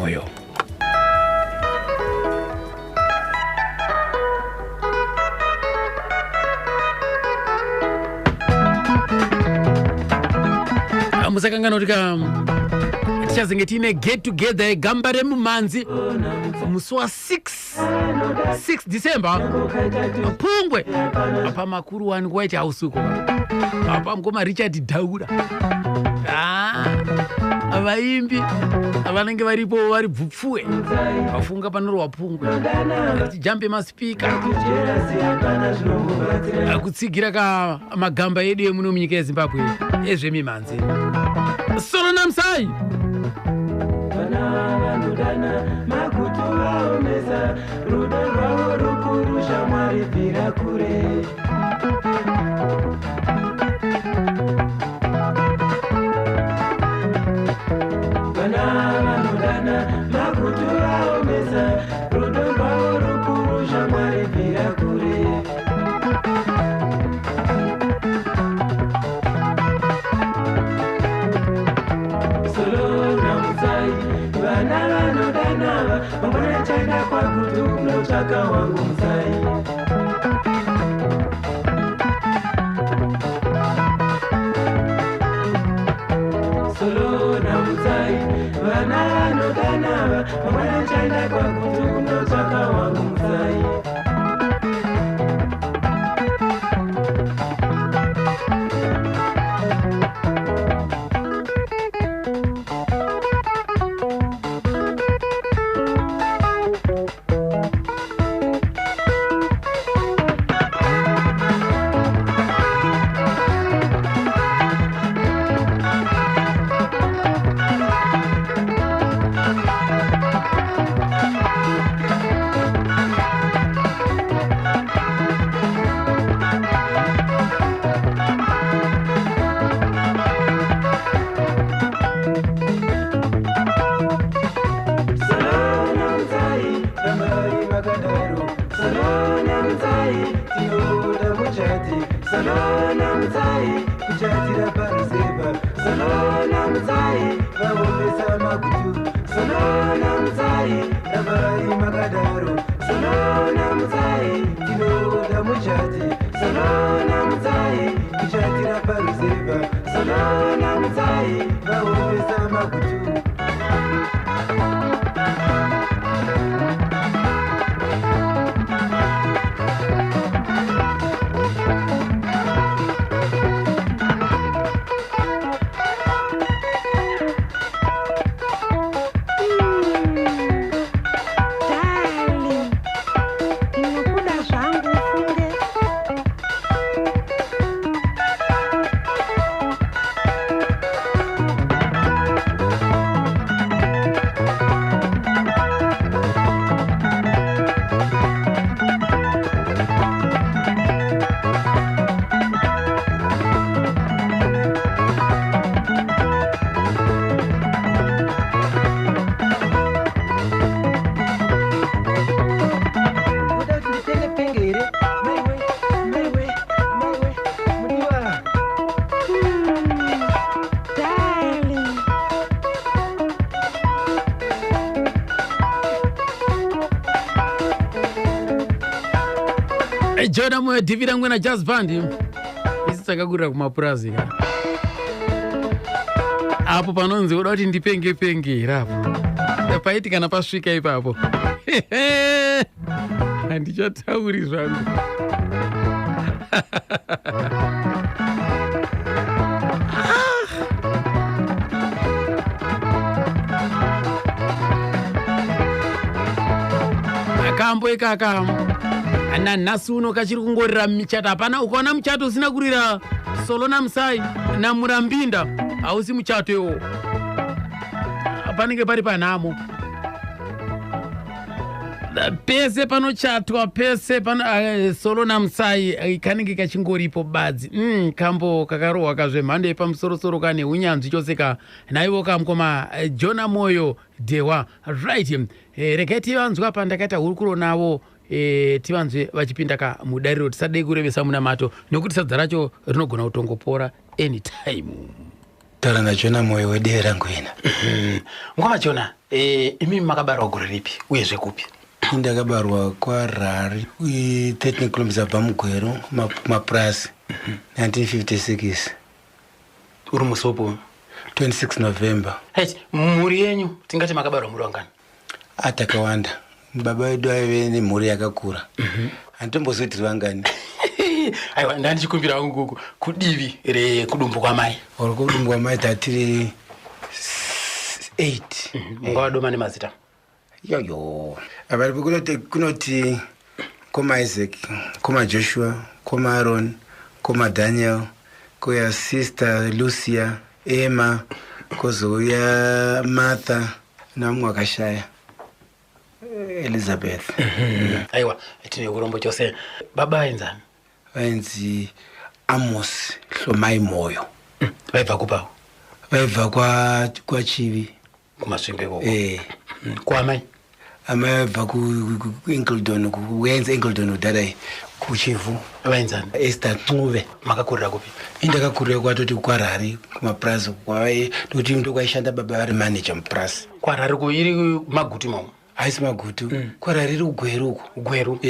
moyo. Musakangana utika tichazenge tine get together gamba remumanzi musi wa 6 December Pungwe apa makuru wani kwaiti hausuko apa mkoma Richard Daura vaimbi vanenge varipo vari bvupfuwe vafunga panorwa Pungwe tijambe maspika kutsigira ka magamba edu emuno munyika yeZimbabwe ezvemimanzi. Solo Namsai makutu vaomesa rudo rwavo rukuru shamwari bvira kure. Vana vanodana makutu vaomesa rudo rwavo rukuru shamwari bvira kure. Vana vanodana vamwana chaenda kwakutu kunotsvaka wangu Musai. Solo namusai vana vanodana vamwana chaenda kwakutu kunotsvaka wangu Musai. Salona mzai kuchatira paruzeva. Salona mzai vaomesa makutu. Salona mzai nabai makadaro. Salona mzai tinoda muchati. Salona mzai kuchatira paruzeva. Salona mzai vaomesa makutu. Jona mwe divira ngwena jazz band isi takagurira kumapurazi apo panonzi uda kuti ndipenge rapo paiti kana pasvika ipapo handichatauri zvangu. Akambo ikaka ana nhasi uno kachiri kungorira michato. Hapana ukaona muchato usina kurira Solo Namsai na Murambinda hausi muchato iwo, panenge pari panhamo. Pese panochatwa pese pana Solo Namsai kanenge kachingoripo badzi kambo kakarohwa kazvemhando yepamusoro kane unyanzvi chose ka naivo kamukoma Jona Moyo Dewa. Right, regai tivanzwa pandakaita hurukuro navo tivanzwe vachipinda ka mudariro. Tisadei kurevesa munamato nekuti sadza racho rinogona kutongopora anytime. Tara na Jona moyo wedera ngwina. Ngoma Jona, imi makabarwa gore ripi uye zvekupi? Ndakabarwa kwa Rari, 13 km paMugweru, maprasi, 1956. Uri musopo? 26 November. Hey, muri yenyu, tingati makabarwa muri wangani? Atakawanda. Baba wedu aive nemhuri yakakura. Handimbozoti vangani. Aiwa, ndandichikumbira wangu gugu kudivi kudumbu kwa mai. Uri kudumbu kwa mai tatiri 8. Mungawa doma nemazita? Yo. Abari kunoti koma Isaac, koma Joshua, koma Aaron, koma Daniel, koya sister Lucia, Emma, kozoya Martha, namu wakashaya Elizabeth. Aiwa, tine urombo chose. Baba enzani? Enzi Amos Hlomai Moyo. Vaiva kupao? Vaiva kwa Chivi. Kumaswimbe koko? Kwa amai? Amai vaiva ku Ingledon, kuenza Ingledon udadai kuchivu. Vaenzani? Esther Tuve. Makakurira kupi? Indakakurira kwa toti kwa Rari, kumaprazi kwa toti ndo kwa ishanda baba vari manager mprazi. Kwa Rari kuiri maguti mamu? Haisi magutu. Kwa Rari ri Ugweru. Ugweru?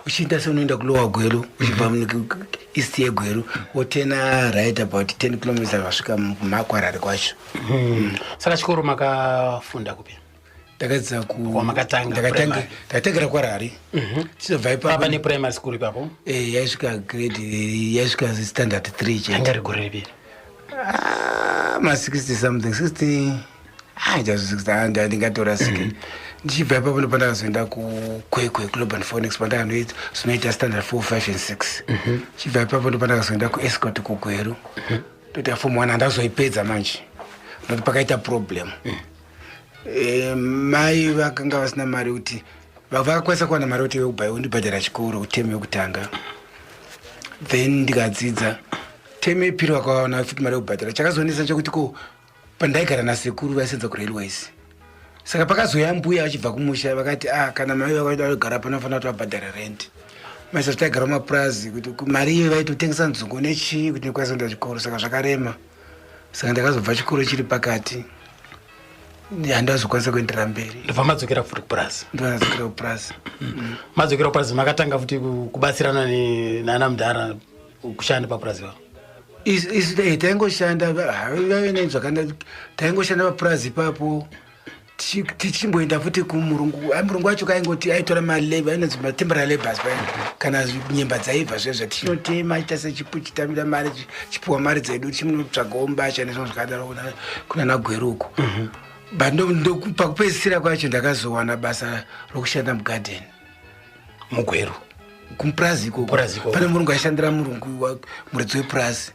Uchinda se unoenda kulowa Gweru, uchibva east yeGweru, wotena right about 10 km vasvika kwa Rari kwacho. Saka chikoro makafunda kupi? Ndakadzidza ndakatangira kwa Rari. Tichibva ipapo. Papa neprimary school ipapo? Yaisvika grade, yaisvika standard 3 chete. Anga rigore ripi? Ma 60 something, 60. Just 60 ndingatora 60. Ndichibva ipapo ndopandakazoenda kukwekwe Global Phonics pandakanoita zvinoita standard 4, 5 and 6. Ndichibva ipapo ndopandakazoenda kuEscort kuGweru. Ndoita form 1 handazoipedza manje. Ndokuti pakaita problem. Mai vakanga vasina mari kuti vakakwanisa kuwana mari kuti undibhadhara chikoro temu yokutanga. Then ndikadzidza temu yepiri vakawana futi mari yokubhadhara. Chakazonesa chokuti ko pandaigara nasekuru vaisenza kuRailways. Saka pakazoya mbuya vachibva kumusha vakati kana mai vakaita kugara panofanira kuti vabhadhara rent. Maizvo taigara mumaprazi kuti mari iyo vaitotengesa nzungu nechii kuti ndikwanisa kuenda chikoro, saka zvakarema. Saka ndakazobva chikoro chiri pakati. Handazokwanisa kuenderera mberi. Ndobva madzokera futi kuprazi? Ndovadzokera kuprazi. Madzokera kuprazi makatanga futi kubatsirana nana mudhara kushanda paprazi wavo? Isu taingoshanda vave nezvakanaka, taingoshanda paprazi ipapo tichimboenda futi kumurungu. Murungu wacho kaingoti aitora malabor, ainonzi matemporary labours kana nyemba dzaibva zvezvo tichinotema ita sechipu chitamira mari chipuwa mari dzedu chinotsvagawo mbasha nezvimwe zvakadaro kuna naGweru uko. But pakupedzisira kwacho ndakazowana basa rokushanda mugarden muGweru kumprazi ikoko. Pane murungu aishandira murungu muridzi weprazi.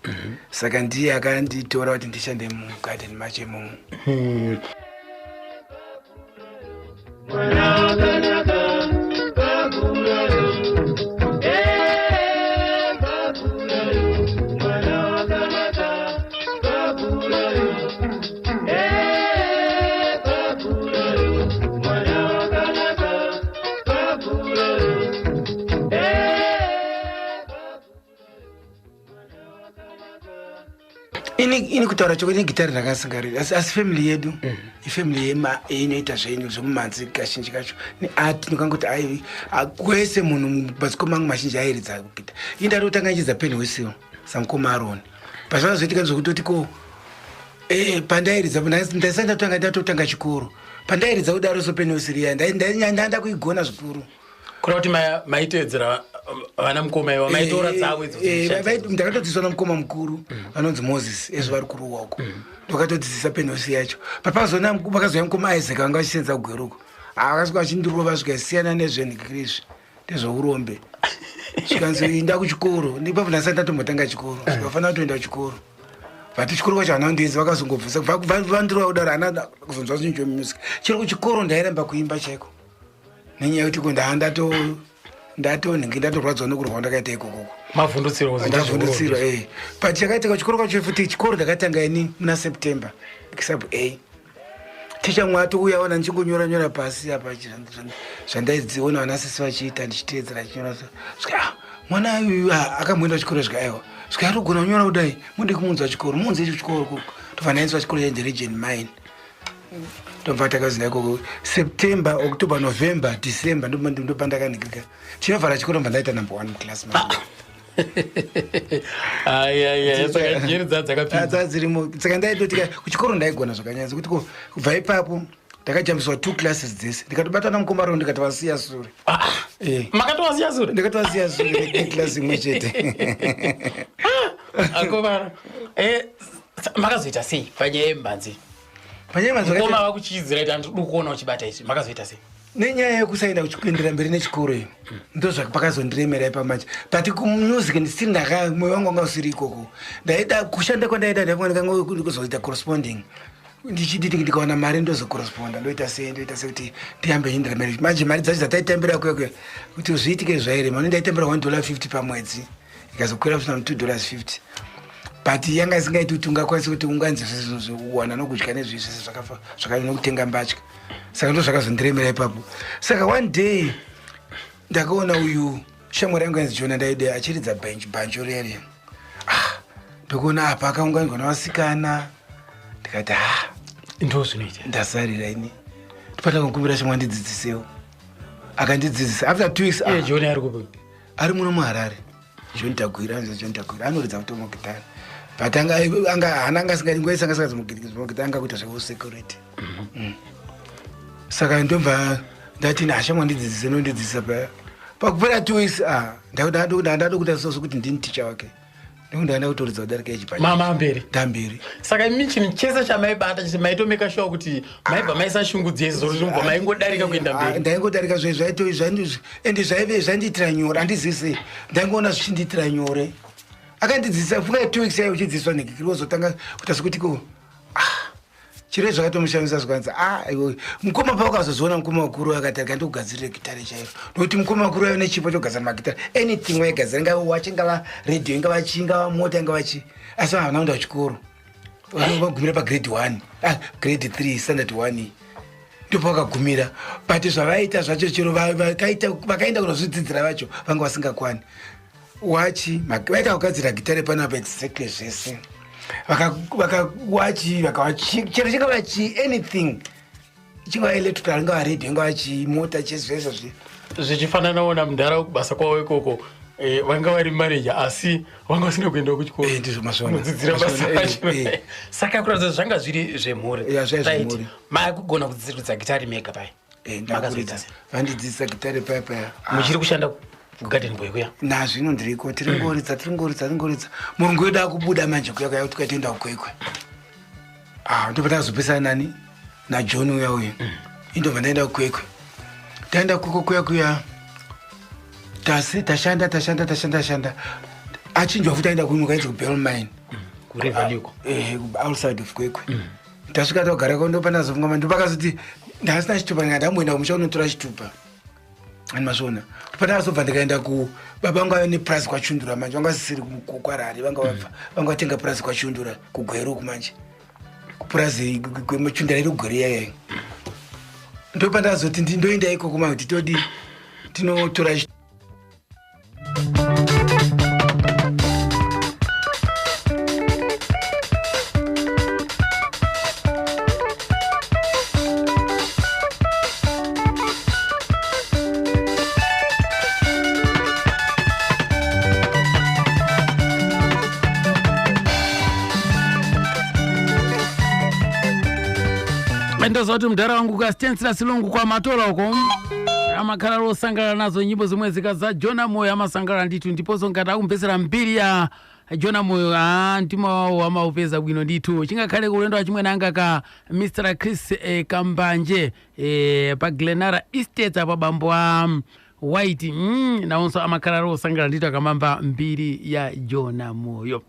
Saka ndiye akanditora kuti ndishande mugarden macho imomo. Ini kutaura chokuti gitari rakasingarira asi family yedu ifamily inoita zvenyu zvemumanzi kazhinji kacho neart ndikangoti kwese munhu madzikoma angu mazhinji airidza kugita. Indari kutanga ichidza pen whistle samukoma Aaron pazvakazoitika zvokutoti ko pandairidza ndaisanda ndatotanga chikoro pandairidza kudaro so pen whistle iya ndaenda kuigona zvikuru kuri kuti maitedzera vana mukoma iwa maitora dzavo idzo. Ndakatodzidziswa namukoma mukuru anonzi Moses ezvo vari kuruwa uko. Ndakatodzidzisa pen whistle yacho. Pakazoya mukoma Isaac vanga vachisenza kuGweruko. Akasvika achindirova zvikasiyana nezvenhikirezvi ndezvourombe. Zvikanzi inda kuchikoro ndipapo ndasati ndatombotanga chikoro. Zvikafanira kutoenda kuchikoro. Vati chikoro kwacho hana kundiedza vakazongobvisa vandirova kudaro hana kuzonzwa zvinhu zvemusic. Chiri kuchikoro ndairamba kuimba chaiko. Nenyaya yekuti ko ndatorwadzwa nokurwa ndakaita ikoko. Ndavhundutsirwa but chakaitika chikoro kwacho futi chikoro ndakatanga ini muna September sub A. Ticha mwatouya ona ndichingonyora pasi apa zvandaidziona vanasisi vachiita ndichiteedzera chinyora mwana uyu akamboenda chikoro zvikaiwa zvikatogona kunyora kudai mude kumunza chikoro munze chikoro tofananiswa chikoro change region mine ndobva takazinda ikoko September October November December ndopandakanikika chinovhara chikoro mbva ndaita number 1 class dzirimo saka ndaitotika kuchikoro ndaigona zvakanyanza kuti kubva ipapo ndakajambiswa 2 classes dzese ndikatobatana mukomaro ndikatovasiya sure makatovasiya sure ndikatovasiya sure neclass imwe chete akomara makazoita sei panyaya yembanzi koma vakuchidzira kuti handiri kuona uchibata izvi makazoita sei nenyaya yekusaenda kuendera mberi nechikoro iyo ndo pakazondiremerai pamanje but kumusic ndisiri mwoyo wangu wanga usiri ikoko ndaida kushanda kwandaida ndikuzoita corresponding ndichiditi ndikawana mari ndozocorresponda ndoita sei kuti ndiyambe endera mberi manje mari dzacho dzataitambira kuya kuti zviitike zvaire mani ndaitambira $1.50 pamwedzi ikazokwira kusvika $2.50 but yanga isingaiti kuti ungakwanisa kuti unganzi zviwana nokudya nezvizvi zvakanyanya kutenga mbatya saka ndo zvakazondiremera ipapo saka one day ndakaona uyu shamwari yangu yanzi Jona Ndaide achiridza bhanjo rere ndokuona apa akaunganirwa navasikana ndikati ndo zvinoita ndasarira ini ndopata kungumbira shamwari ndidzidzisewo akandidzidzisa after 2 weeks Jona ari muno muHarare John Tagwira anoridza mutomo gitari but hana angasingaringwese angasingadzimugitigidza angakuita zvevosecurity saka ndomva ndati hashamwa ndidzidzise nondidzidzisa paya pakupera 2 weeks ndada kuita sokuti ndini ticha wake ndokundanda kutoridza kudarika echipamamberi ndamberi saka michini chese chamaibata chisi maitomeka sure kuti maibva maisa shungu dzese zvokuti maingodarika kuenda mberi ndaingodarika ende zvandiitira nyore handizise ndaingoona zvichindiitira nyore akandidzidzisa funga 2 weeks yayo uchidzidziswa nekikiri wozotanga kuita sekuti chiro zvakatomushamisa zvikwanza mukoma paakazozoona mukoma wakuru akatarika ndokugadzirira gitari chaiyo nokuti mukoma wakuru yayo nechipo chogadzira magitari anything waigadzira ingava wachi ingava radio ingava chi ingava mota ingava chi asi havana kuenda kuchikoro vagumira pagrade 1 grade 3 standard 1 ndipo vakagumira but zvavaita zvacho chero vakaenda kunozvidzidzira vacho vanga vasingakwani wachi vaita kugadzira gitari panapa exactly zvese vakawachi chero chingava chi anything chingava electrical ingava radio ingava chi mota chezvese zvichifananawo namundara kubasa kwavo ikoko vanga vari manager asi vanga vasina kuenda kuchikoro ndizvomazodzidzira basa racho saka kuratidza zvanga zviri zvemhuri makugona kudzidzira gitari mega pai makazoita sei vandidzidzisa gitari paya muchiri kushanda kugarden boy kuya nazvino ndiriko tiringoridza murungu wedu akubuda manje kuya kuti tikatoenda kukwekwe ndobva tazopesana nani naJohn uya uyu indobva ndaenda kukwekwe taenda kuya tashanda achinjwa futi aenda kuimuka inzi kuBellmine kurevaliko outside of kwekwe tasvika tagarako ndopanazofunga ndopakazoti ndasina chitupa ndamboenda kumusha unotora chitupa ani mazvona panazobva ndikaenda baba vangu vane price kwachundura manje vanga vasisiri kwarari vanga vatenga price kwachundura kugweru kumanje kupurazi kwemachundura iri kugweru yayai ndopandazoti ndoenda ikoko kuti todi tinotora ndozoti mudhara wangu ukasitensira silungu kwamatora uko amakhala losangana nazo nyimbo zimwe zika za Jona Moyo amasangana nditu ndiponso ngati akumpesera mbiri ya Jona Moyo ndimo amaupeza bwino nditu chingakhale kulendo achimwene anga ka Mr. Chris Kambanje pa Glenara Estate apa bambo White naonso amakhala losangana nditu akamamba mbiri ya Jona Moyo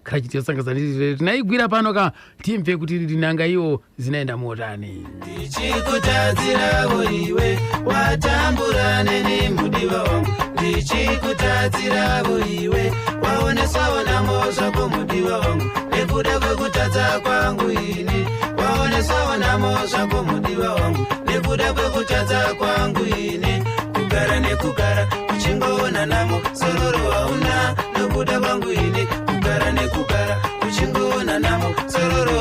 khala chiti yosangaza nditu tinaigwira pano ka timve kuti linanga iyo zinaenda motani ndichikutadzira iwe watamburane nemudiwa wangu ndichikutadzira iwe waonesawo namo zvako mudiwa wangu nekuda kwekutadza kwangu ini waonesawo namo zvako mudiwa wangu nekuda kwekutadza kwangu ini kugara nekugara uchingoona namo sororo hauna nekuda kwangu ini kugara nekugara uchingoona namo sororo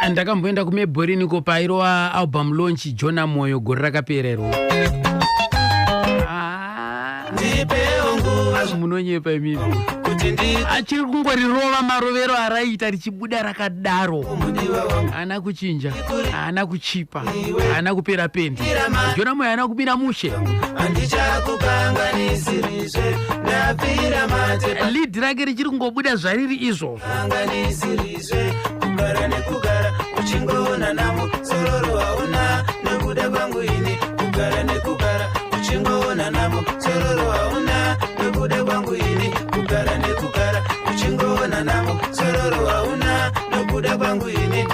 ndakamboenda kuMelbourne ko pairova album launch Jona Moyo gore rakaperero. Ndipewo nguva Munonyepa imimi. Achiri kungorirova marovero araita richibuda rakadaro. Haana kuchinja, haana kuchipa, haana kupera pendi. Jona Moyo haana kupinda mushe. Andichakukanganisirizve ndapfira mate Lead rake richiri kungobuda zvariri izvo. kanganisirizve kugara nekugara uchingoona namo sororo hauna nekuda kwangu ini kugara nekugara uchingoona namo sororo hauna nekuda kwangu ini kugara nekugara uchingoona namo sororo hauna nekuda kwangu ini.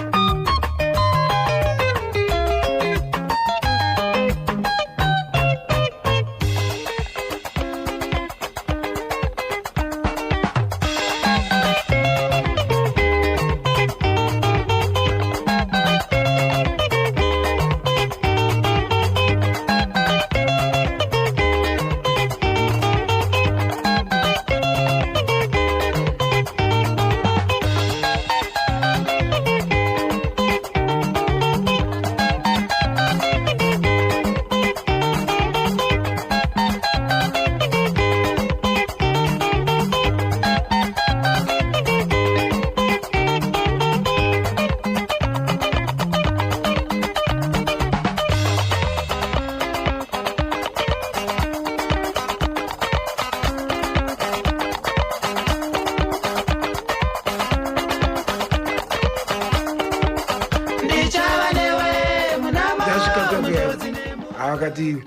Akati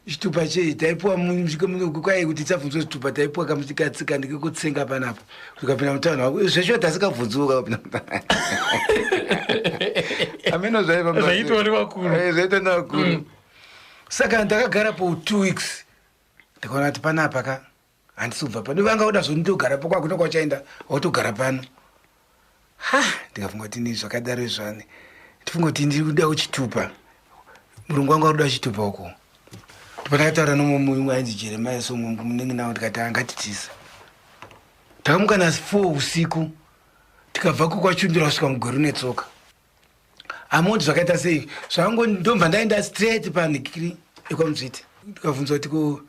chitupa che taipuwa kwai kuti tsabvunzwa chitupa taipuwa kamusikatsika ndikutsenga panapo tukapinda mutano zvesho tasikabvunzuka ameno zvaitoona vakuru saka ndakagara po 2 weeks ndikaona kuti panapa ka handisi kubva pano vanga uda zvondogara po kwakuno kwachaenda watogara pano ndikafunga kuti ni zvakadaro izvani ndifunga kuti ndiri kuda kuchitupa murungu wangu aruda chitupa uko pandakataura nomumwe ainzi Jeremiah somwe munenge nawo tikati angatitisa takamuka na 4 usiku tikabva kwachumbira kusvika mugore netsoka amoti zvakaita sei zvangu ndomva ndaenda straight panikiri ekwaMuzviti tikabvunzwa kuti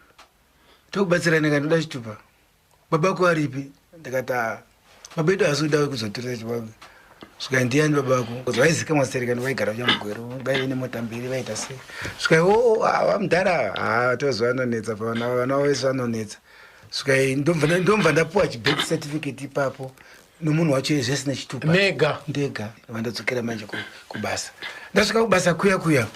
tokubatsirana kandoda chitupa baba ko aripi ndakati baba edu azoda kuzotorera chiwangu Suka ndiani baba wako vaizika maserikani vaigara chamugwero vaine mota mbiri vaita sei suka vamudhara tozwa anonetsa vana vese vanonetsa suka ndomva ndapuwa chibirth certificate ipapo nomunhu wacho zvese nechitupa ndega vandadzokera manje kubasa ndasvika kubasa kuya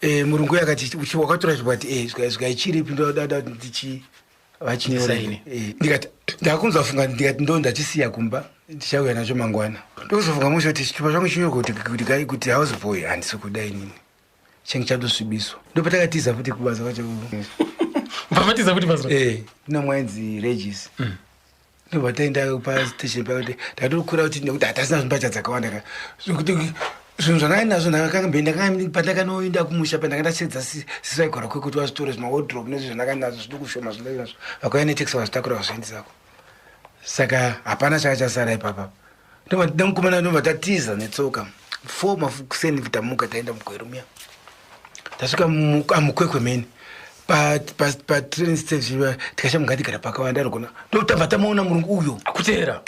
murungu yakati wakatora chibwati suka ichiripi ndodada ndichi vachisaini ndikati ndakunzwa funga ndikati ndo ndachisiya kumba ndichauya nacho mangwana ndokuzofunga musho kuti chitupa changu chinyoko kuti house boy handisi kudai nini changu chadosvibiswa ndopatakatiza futi kubasa kwacho pamatiza futi basa nomwainzi Regis ndopataenda pastation pakuti ndakatokura kuti nekuti hatasina zvimbasha dzakawanda zvinhu zvandakainazvo pandakanoenda kumusha pandakandachedza sisvaigora kwekuti wazvitora zvimawardrobe nezvi zvandakanazo zvidukushoma zvinazvo vakauya netaxi vazvitakura vazviendisako saka hapana chaka chasara ipapa ndomukomana ndobva tatiza netsoka 4 mafukuseni tamuka taenda mugwero muya tasvika mukwekwe mene patrain station tikashamugatigara pakawanda arigona ndokutabva tamaona murungu uyo akutera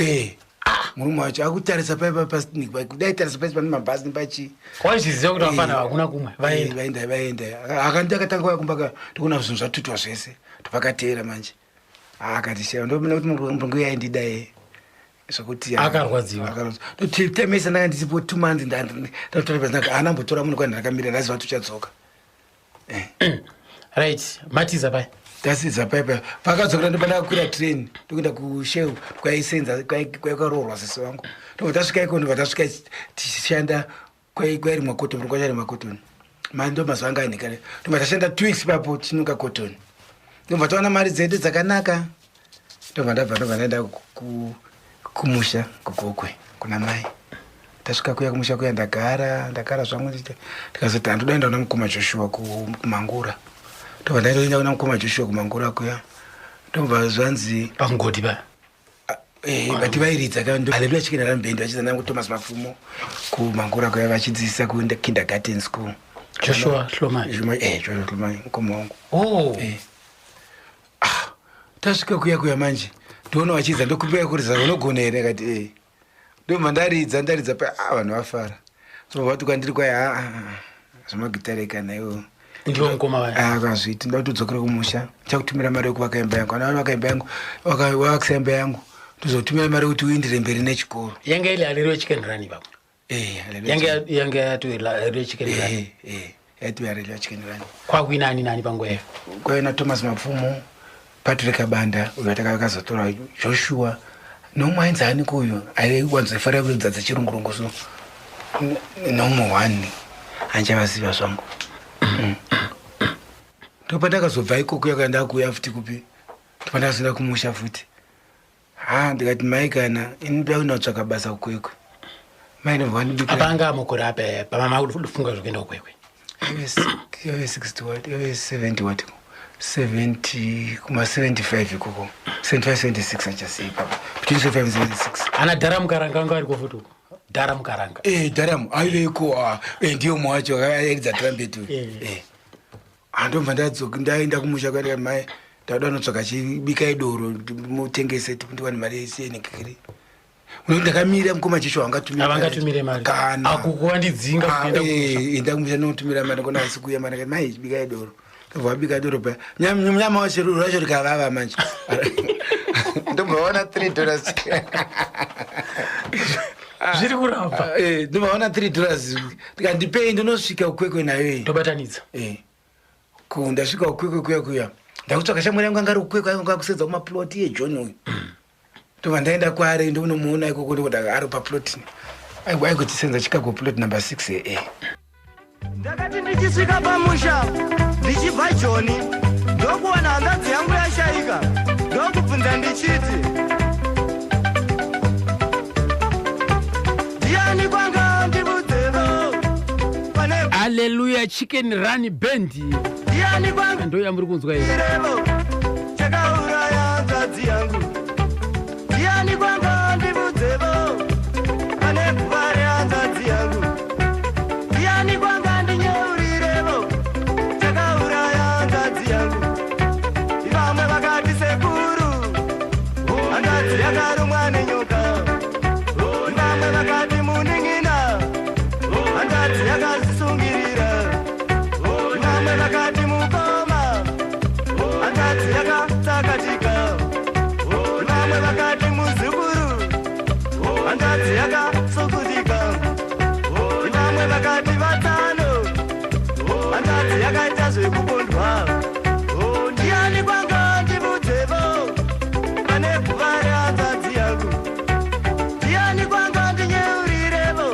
murume wacho akutarisa kudai tarisa paisi pane mabhasi nepachi waizviziva kuti vafana hakuna kumwe vaenda akandi akatanga uya kumbaka ndikuona zvinhu zvatutwa zvese topakateera manje akati sheva ndomina kuti murungu yaindida zvokuti akarwadziwa temesa ndanga ndisipo 2 months ndatotorepaa anambotora munhu kwandakamirira ndaziva tuchadzoka right matiza pai tasiza paipa pakadzokera ndopandakakwira train ndokuenda kusheu kwaisenza kwaikarorwa sese wangu ndobva tasvika iko ndobva tasvika tichishanda kwairimwa cotton murungu acharimwa cotton ndo mazuva anga anikare ndobva tashanda 2 weeks ipapo tichinuka cotton ndobva tawana mari dzedu dzakanaka ndobva ndaenda kumusha kugokwe kuna mai tasvika kuya kumusha kuya ndagara zvangu ndikazoti handodaenda kuna mukoma Joshua kumangura ndobva ndaenda kuna mukoma Joshua kumangura kuya ndobva zvanzi pangodi ba But vairidza kando haleluya chicken run band vachidza nangu Thomas Mafumo kumangura kwaya vachidzidzisa kuenda kindergarten school. Joshua Hlomai. Joshua Hlomai mukoma wangu. Tasvika kuya manje ndoona vachidza ndokumbira kuriza unogona here akati ndobva ndaridza pa vanhu vafara so vatuka ndiri kwaya zvemagitare kana iwo ndiwo mukoma wayo akazviti ndatodzokera kumusha chakutumira mari yekuvaka imba yangu ana vaka imba yangu vakakisa imba yangu tozotumira mari yekuti uindire mberi nechikoro yanga ili haleluya chicken run ipapo yanga yati haleluya chicken run yati haleluya chicken run kwakuina nani pangoyo kwaina Thomas Mapfumo Patrick Banda uyatakazotora Joshua nomwe ainzani kuyo aiwanzofara kudzadza dzechirungurungu so nomwe one anjavaziva zvangu ndopandakazobva ikoko yakanda kuya futi kupi ndopandakazoenda kumusha futi ndikati mai kana inoda kunotsvaka basa ukwekwe mai apanga amukore apa pamama kufunga zvokuenda ukwekwe yave 60 what yave 70 what 70 kuma 75 ikoko 75 76 achasiye papa between 75 and 76 ana Dharam Karanga anga ari kufutu Dharam Karanga Dharam aiveiko ndiyo mwacho airidza trumpet andomva ndaenda kumusha kwati mai ndauda kunotsvaka chibika idoro mutengese ndiwane mari yesiyenekekeri ndakamira mukoma checho avangatumire mari akukuwandidzinga kuenda enda kumusha notumira mari kona asi kuya mari mai chibika idoro vabika doro pa nyama wacho racho rikavava manje ndombaona $3 zviri kurapa ndombaona $3 ndikandipei ndonosvika ukwekwe nayo tobatanidza ndasvika ukwekwe kuya ndakutsvaka shamwari yangu anga ari ukwekwe anga kusedza kumaploti eJohn uyu ndobva ndaenda kwaari ndonomuona ikoko ndokuti ari paplotini aigutisenza Chicago plot number 6 ndakati ndichisvika pamusha ndichibva Joni ndokuwana hanzvadzi yangu yashaika ndokubvunza ndichiti ndiani kwanga ndibudzevo haleluya chicken run band ndiani kwanga ndo yamuri kunzwa ivo chakauraya hanzvadzi yangu ndiani kwanga ndibudzevo pane guva rehanzvadzi yangu ndiani kwanga ndinyeuriremo chakauraya hanzvadzi yangu ivamwe vakati sekuru hanzvadzi yakarumwa nenyoka ivamwe vakati muning'ina hanzvadzi yakazvisungirira ivamwe vakati mukoma hanzvadzi yakatsakatika ivamwe vakati muzukuru hanzvadzi yakatsukutika ivamwe vakati vatano hanzvadzi yakaita zvekukundwa ndiani kwanga ndibudzevo pane guva rehanzvadzi yangu ndiani kwanga ndinyeuriremo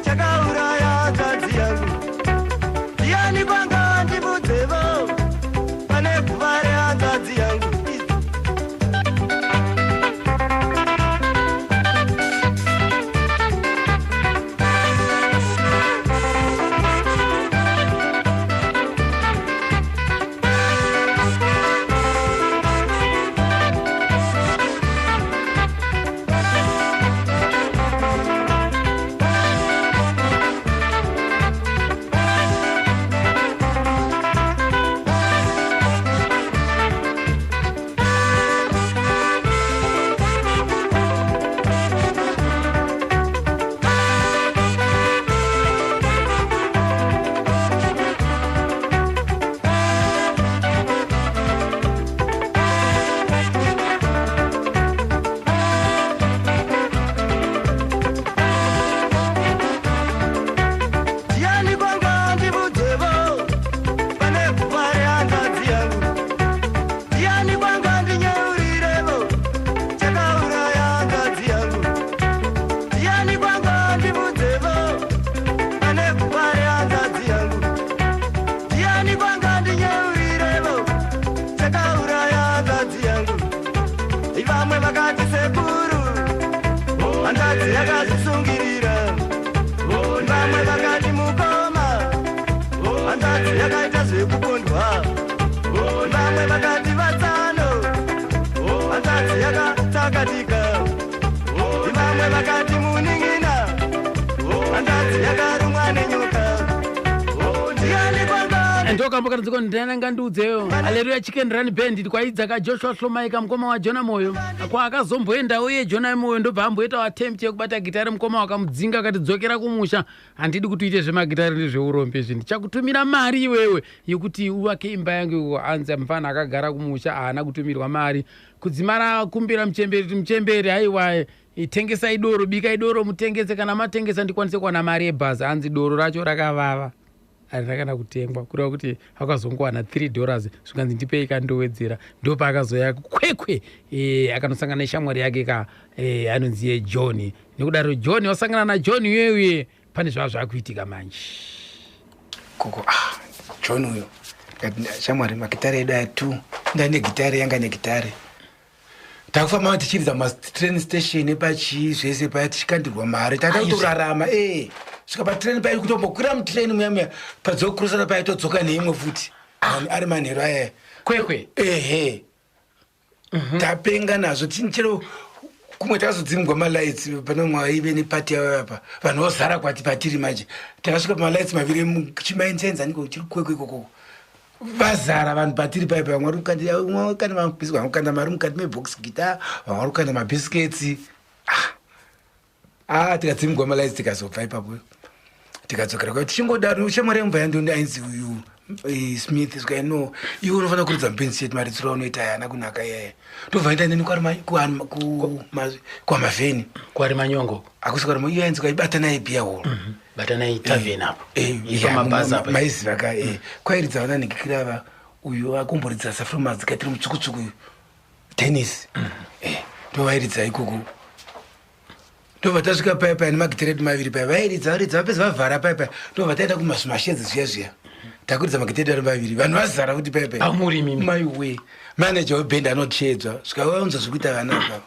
chakauraya hanzvadzi yangu ndiani kwanga ndibudzevo pane guva rehanzvadzi yangu ndokambo kana dziko ndananga ndiudzeyo Hallelujah Chicken Run Band kwaidzaka Joshua Shlomaika mukoma wa Jona Moyo kwa akazomboenda uye Jona Moyo ndobva amboita attempt yekubata gitari mukoma wakamudzinga akati dzokera kumusha handidi kuti uite zvemagitari ndezveurombe izvi ndichakutumira mari iwewe yekuti uvake imba yangu anzi mfana akagara kumusha haana kutumirwa mari kudzimara kumbira muchemberi haiwa tengesai doro bikai doro mutengese kana matengesa ndikwanise kuwana mari yebhazi hanzi doro racho rakavava harinakana kutengwa kureva kuti akazongowana $3 zvikanzi ndipei kandowedzera ndopaakazoya kwekwe akanosangana neshamwari yake anonzi yeJohn nekudaro John wasangana naJohn uyeuye pane zvaakuitika manje koko John uyo shamwari magitari edu atu ndane gitari yanga negitari takufamba tichiridza matrain station pachi zvese paya tichikandirwa mari takatorarama svika patrain paya kutombokwira mutrain muya padzokurusana paya todzoka neimwe futi ari manheru aya kwekwe tapenga nazvo chero kumwe takazodzimigwa malights pane mwaive nepati yavo apa vanhu vozara kwati patiri manje takasvika pamalights maviri chimainzenzaniko chiri kwekwe ikoko vazara vanhu patiri paipa vamwe vari kukanda mabhisketi vamwe kukanda mari mukati mebox guitar vamwe vari kukanda mabhisketsi tikadzimigwa malights tikazobva ipapo tikadzokera kwa tichingodaro shamwari yamubva yandoni ainzi uyu Smith sika no iwe unofanira kuridza mupenzi chetu maritsiro unoita yana kunaka yeye ndobva enda neni kwamavheni kwari manyongo akusi kwari iye ainzi kwaibata naye pia holo bata naye tavheni apo mabhazi apa maiziva ka kwairidza vana nekikirava uyu akumboridza safromas dzikatiri mutsukutsuku tennis ndovairidza ikoko ndobva tasvika paipa nemagitari edu maviri paya vairidza vapedza vavhara paipa ndobva taenda kumashedzi zviya takuridza magitari edu maviri vanhu vazara kuti paipa amuri mimi maiwe manager webhendi anochedzwa zvikaunza zvekuita vana apa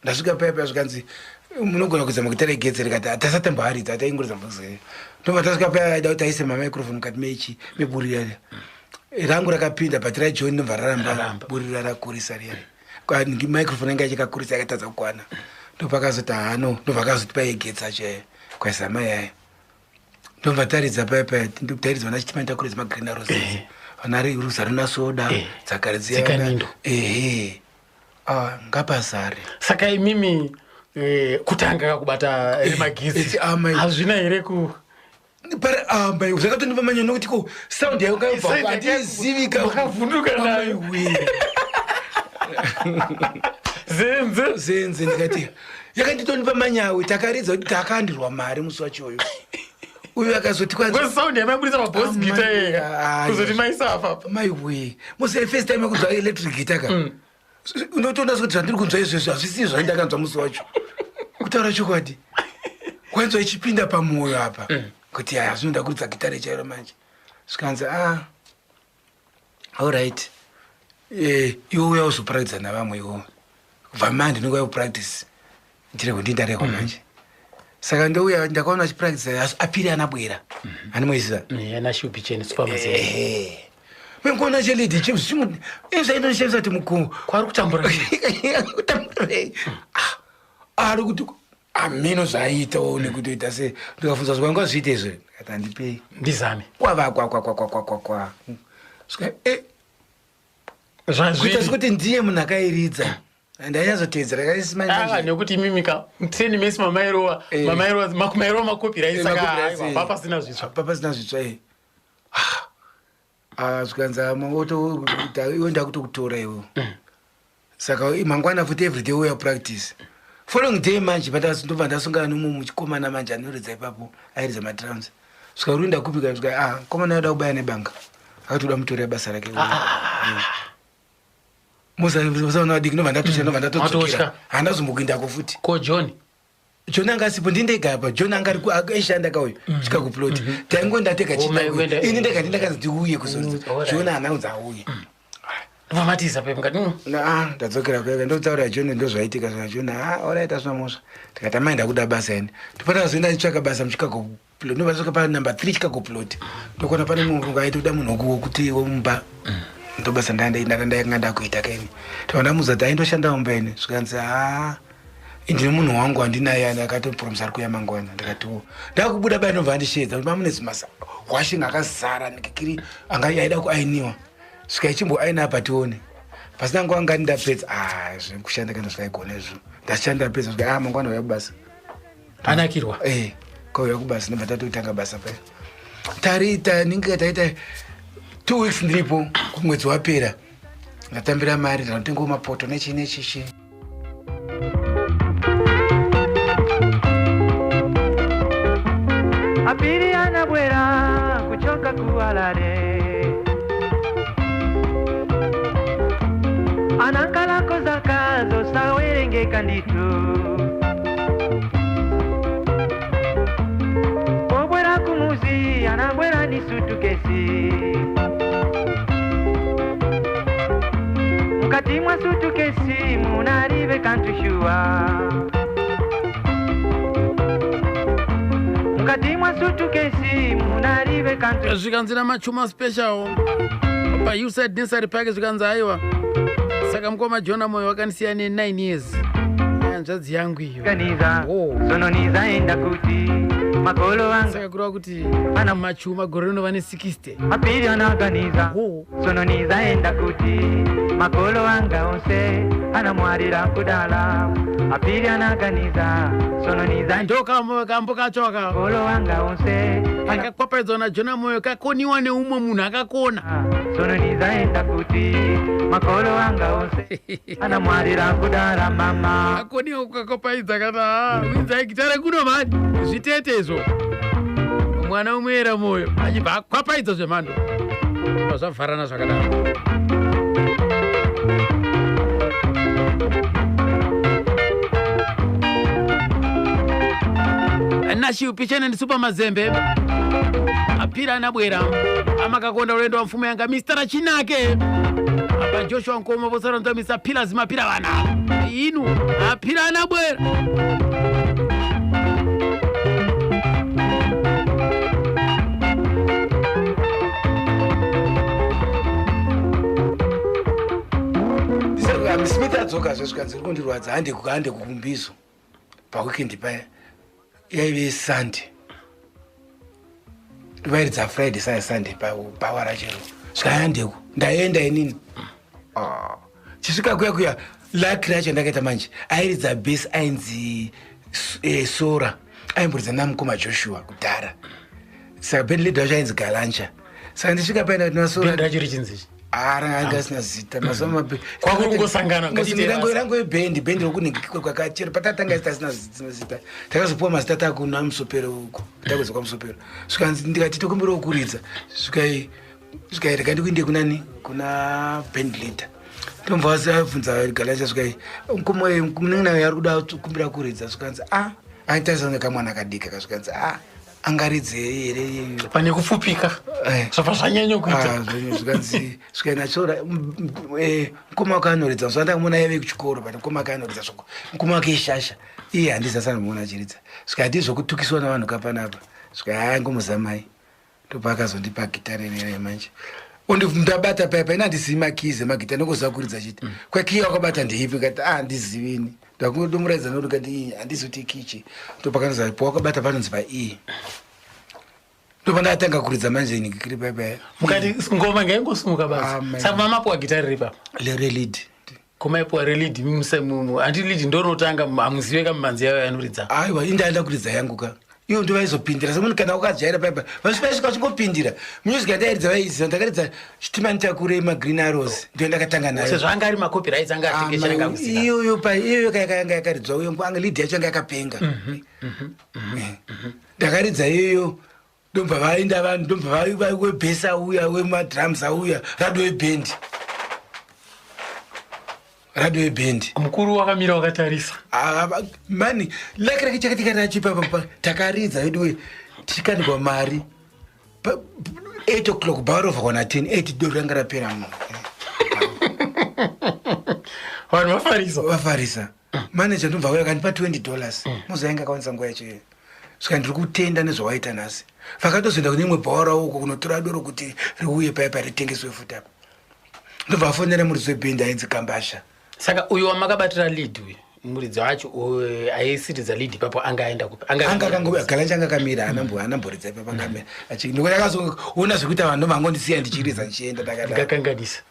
ndasvika paipa zvikanzi munogona kuridza magitari egetsi rikati hatasatamboaridza hataingoridza mbozee ndobva tasvika paya aida kuti aise mamicrophone mukati meburira rangu rakapinda but raJohn ndobva raramba burira rakurisa riya microphone yanga ichikakurisa yakatadza kukwana ndopakazoti ndobva akazoti paigetsi acho kwaisa mai yaya ndobva taridza paipa taridza vana chitima takuridza magreen roses vana rusa rina soda dzakare dzikanindo ngapazare saka imimi kutanga kakubata magitsi hazvina here pari zvakatonipa manya nokuti ko sound yayo kaibvaatizivi vakavhunduka nayo zenze ndikati yakanditonipa manyawe takaridza kuti takandirwa mari musi wachoyo uyu akazoti sound yamaburitsa mabhosi gita ega kuzoti maisa apapa maiwe musi first time yekunzwa electric guitar ka unotoona sekuti zvandiri kunzwa izvezvo hazvisiyi zvandakanzwa musi wacho kutaura chokwadi kwanzwa ichipinda pamwoyo apa kuti hazvinoda kuridza gitari chairo manje zvikanzi allright iwe uya uzopractice navamwe iwo kubva mandi ndinenge upractice ndireko ndindarekwa manje saka ndouya ndakaona achipractice apiri anabwera animoiziva anashupicheni supamazee menkuona cheledi chizvaindonishavisa kuti mukungu kwari kutambura ari kuti amino zvaiitawo nekutoita se ndikafunza zvanga zviite izvo ndikati handipei ndizame kwavakwakwakwakwakwa kuita sekuti ndiye munhu akairidza ndainyazotedzera kaisimaa nekuti imimika muteni mesi mamairowa makopiraiti saka papasina zvitsva papasina zvitsva zvikanza iwe ndakutokutora iwo saka mangwana futi everyday uya practice following day manje ndobva ndasungana nomumwe muchikomana manje anoridza ipapo airidza matrams svika uri ndakupika svika komana yoda kubaya nebanga akatoda mutori basa rake musaona wadiki ndobva ndatodzokera handazombokuindako futi ko John anga asipo ndindega apa John anga aishanda kauyo Chicago plot taingoenda tega ini ndega ndindakanzi ndiuye kuzoridza John anaunzi auye vamatiza pepe ngati ndadzokera kwega ndotaura John ndozvaitika zvona John oraita zvamosva ndikati amai ndakuda basa ine ndopata zoenda nditsvaka basa muchicago plot ndobva ndasvika pa number 3 Chicago plot ndokona pane munhu aitoda munhu wokuti womumba ndobasa ndandanga ndakuita kaini ndobva ndamuudza kuti aindoshanda mumba ine zvikanzi ndine munhu wangu andinaye akatopromisa ari kuya mangwana ndikatiwo ndakubuda bai nobva ndishedza kuti mamune zimasa washinga akazara nikikiri anga yaida kuainiwa svika ichimboaina apa tione pasina nguva ngani ndapedza zvekushanda kana zvaigona izvo ndashanda pedza svika mangwana uya kubasa anakirwa kauya kubasa ndobva tatotanga basa paya tarita ninge taita 2 weeks ndiripo kumwedzi wapera ndatambira mari ndanotengawo mapoto nechinechichi Apiri anabwera kuchoka kuwalare Anankalako zakazo sawerengeka nditu Obwera kumuzi anabwera ni sutukesi Mukati mwa sutukesi munarive kantushua zvikanzira machuma special pa usaid necessary package zvikanzi aiwa saka mukoma Jona Moyo wakanisiya ne9 years hanzvadzi yangu iyo sononizaenda kuti makolo wanga saka kureva kuti ana machuma gore rinova ne60 apiri anaganiza sononizaenda kuti makolo wanga onse anamwarira kudala apiri anaganiza sononiza ndo kambo kacho aka makolo wanga onse akakwapaidzwa na Jona Moyo kakoniwa neumwe munhu akakona sononizaenda kuti makolo wanga onse anamwarira kudala mama akoniwa kukakopaidza kana winzai gitare kuno mani zvitetezo mwana umwera moyo achibva akwapaidza zvemhando zvavharana zvakadaro nashiupishene ndisupa mazembe apira anabwera amakakonda ulendo wa mfumo yanga Mr. Chinake apa Joshua Nkoma vosaronza Mr. Pillars mapira vana inu apira anabwera Smith adzoka zvesvikanzi iri kundirwadza hande kukumbizo paweekend paya yaive Sunday vairidza Friday sai Sunday pawara chero zvikayandeku ndaenda inini chisvika kuya laki racho ndakaita manje airidza base ainzi Sora aimburidza namukoma Joshua kudhara saka band leader wacho ainzi Galancha saka ndisvika paina kuti nasora ndachiri chinzichi angasina zita masoma kwakungosangana mirango yebhendi rokuningikwa kwakachero patatanga zitasina zita takazopuwa mazita takuna musopero uko takwedza kwamusopero svikanzi ndikati tokumbira kukuridza svikai ndikuinde kunani kuna band leader tomva vasabvunza Galancha svikai muninayo ari kuda kukumbira kukuridza svikanzi aitarisana kamwana kadika kasvikanzi angaridze here pane kupfupika zvabva zvanyanya kuita zvikanzi svikaina chora mukoma wake anoridza zvandakamona yave kuchikoro but mukoma wake anoridza zvoko mukoma wake ishasha iye handizasanamuona achiridza svika handizvokutukiswa navanhu kapanapa svika ngomuzamai ndopa akazondipa gitare nere manje ndabata paipa ina handisiyi makizi magita ndokuziva kuridza chiti kwekiya wakabata ndeipi kati handizivini ndakundomuradza nokuti kati handizoti kichi ndopakanoza po wakabata panonzi paii ndopandatanga kuridza manje nikikiri paipaya mukati ngoma ngaingosimuka basa saka mamapuwa gitari ripapa lerelid komaipuwa relid handi lid ndonotanga hamuzive kamumanzi yayo anoridza aiwa indaenda kuridza yangu ka iyo ndovaizopindira semunhu kana ukajaira paipa vasvika vachingopindira music yandairidza vaiziva ndakaridza chitimani takure magreen arrows ndo ndakatanga nayo sezvo anga ari makopirights anga atekesherangamusina iyoyo yanga yakaridzwa uyo anga lead yacho yanga yakapenga ndakaridza iyoyo ndomva vaenda vanhu ndomva webhesi auya wemadrums auya radio yebhendi mukuru wakamira wakatarisa mani laki rake chakatikanaachipapa takaridza vedu tichikanikwa mari 8 o'clock baurovha kwana 10 8 doro ranga rapera vanhu vafarisa manager ndobva uya kandipa $20 muzainga akawanisa nguva yacho saka ndiri kutenda nezvawaita nhasi vakatozoenda kune imwe bhaura uko kunotora doro kuti riuye paipa ritengeswe futi apa ndobva afonera muridzi webhendi ainzi Kambasha saka uyu wamakabatira lead uyu muridzi wacho aisiridza lead ipapo angaenda kupi galanja angakamira anamboridza ipapo angamira ndokuti akazoona zvekuita vanhu vangondisiya ndichiridza ndichienda ndakakanganisa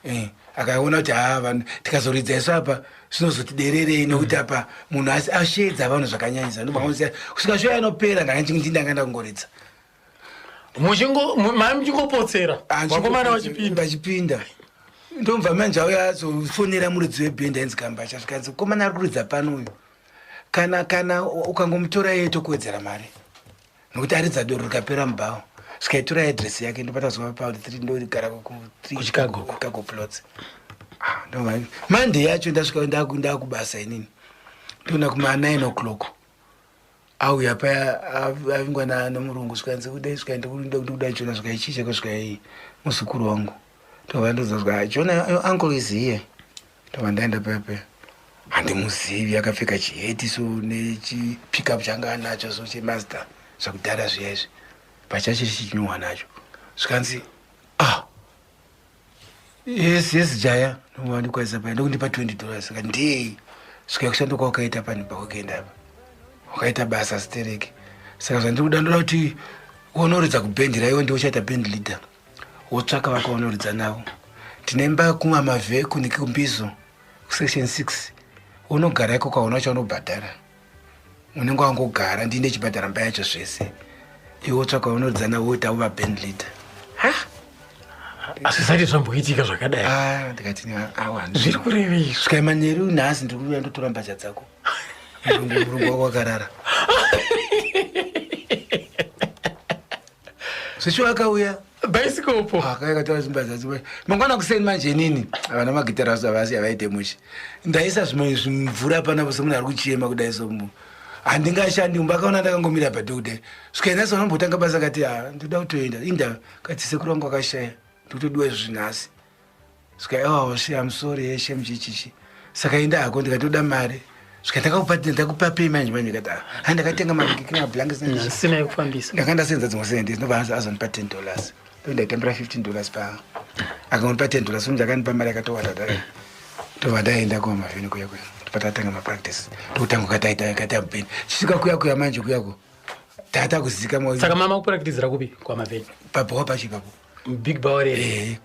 akaona kuti vanhu tikazoridza isu apa zvinozotidererei nokuti apa munhu ashedza vanhu zvakanyanyisa ndomangondisiya kusvika sho yanopera ndanganda kungoridza muchingopotsera vakomana vachipinda ndomva manje auya azofonera muridzi webhendi ainzi Kambacha zvikanzi komana ari kuridza pano uyu kana ukangomutora iye tokuwedzera mari nokuti aridza doro rikapera mubhawo zvikaitora adresi yake ndopata zuva pa3 ndorigara kuchicago plots mande yacho ndasvika ndakubasa inini ndona kuma9 o'clock auya paya avingwa nomurungu zvikanzi udai zvikaenda chona zvikaichicha kusvika muzukuru wangu ndovandozazwa Jona uncle is here ndovandaenda pepe handimuzivi akapfeka chihetiso nechipikup changa anacho so chemaster zvakudhara zviyaizvi pachacho chichinyohwa nacho zvikanzi yes jaya ndovandikwazisa pai ndokundipa $20 saka ndei zvikakushandoka wakaita pani pakuenda apa wakaita basa stereki saka zvandiri kuda ndoda kuti unoridza kubhendi raiwe ndiuchaita band leader wotsvaka vakaonoridza navo tinemba kumwa mavheku nekumbizo kusection 6 unogara iko kaona chaunobhadhara unenge wangogara ndine chibhadhara mba yacho zvese iwe wotsvaka unoridza navo woita uva band leader asisati zvamboitika zvakadai ndikati zviri kurevei zvikaimanyeri nhasi ndiri kuuya ndotora mbacha dzako murungu wako wakarara zvicho akauya bicycle akaikataura zimbaza mangwana kuseni manje nini vana magitara avasi avaite mushe ndaisa zvimwe zvimvura panapa semunhu ari kuchema kudai somu handingashandi umba akaona ndakangomira padhokodheya zvikaenda sonombotanga basa kati ndoda kutoenda inda kati sekuru wangu akashaya ndikutodiwa izvo nhasi zvika am sorry yeshe muchichichi saka enda hako ndikatoda mari zvika ndakupa payment manje kati handakatenga mablankets sina yekufambisa ndakandasenza dzimwe sendi ndobva azonipa $10 ndondaitemera $15 pa akandipa $10 so ndakanipa mari yakatowanda ndobva ndaenda kumavheni kuyako ndopatatanga mapractice ndokutanga kataita mubhendi chisvika kuyakuya manje kuyako tata kuzika saka mama kupracticera kupi kwamavheni pabowa pachipapo big bawre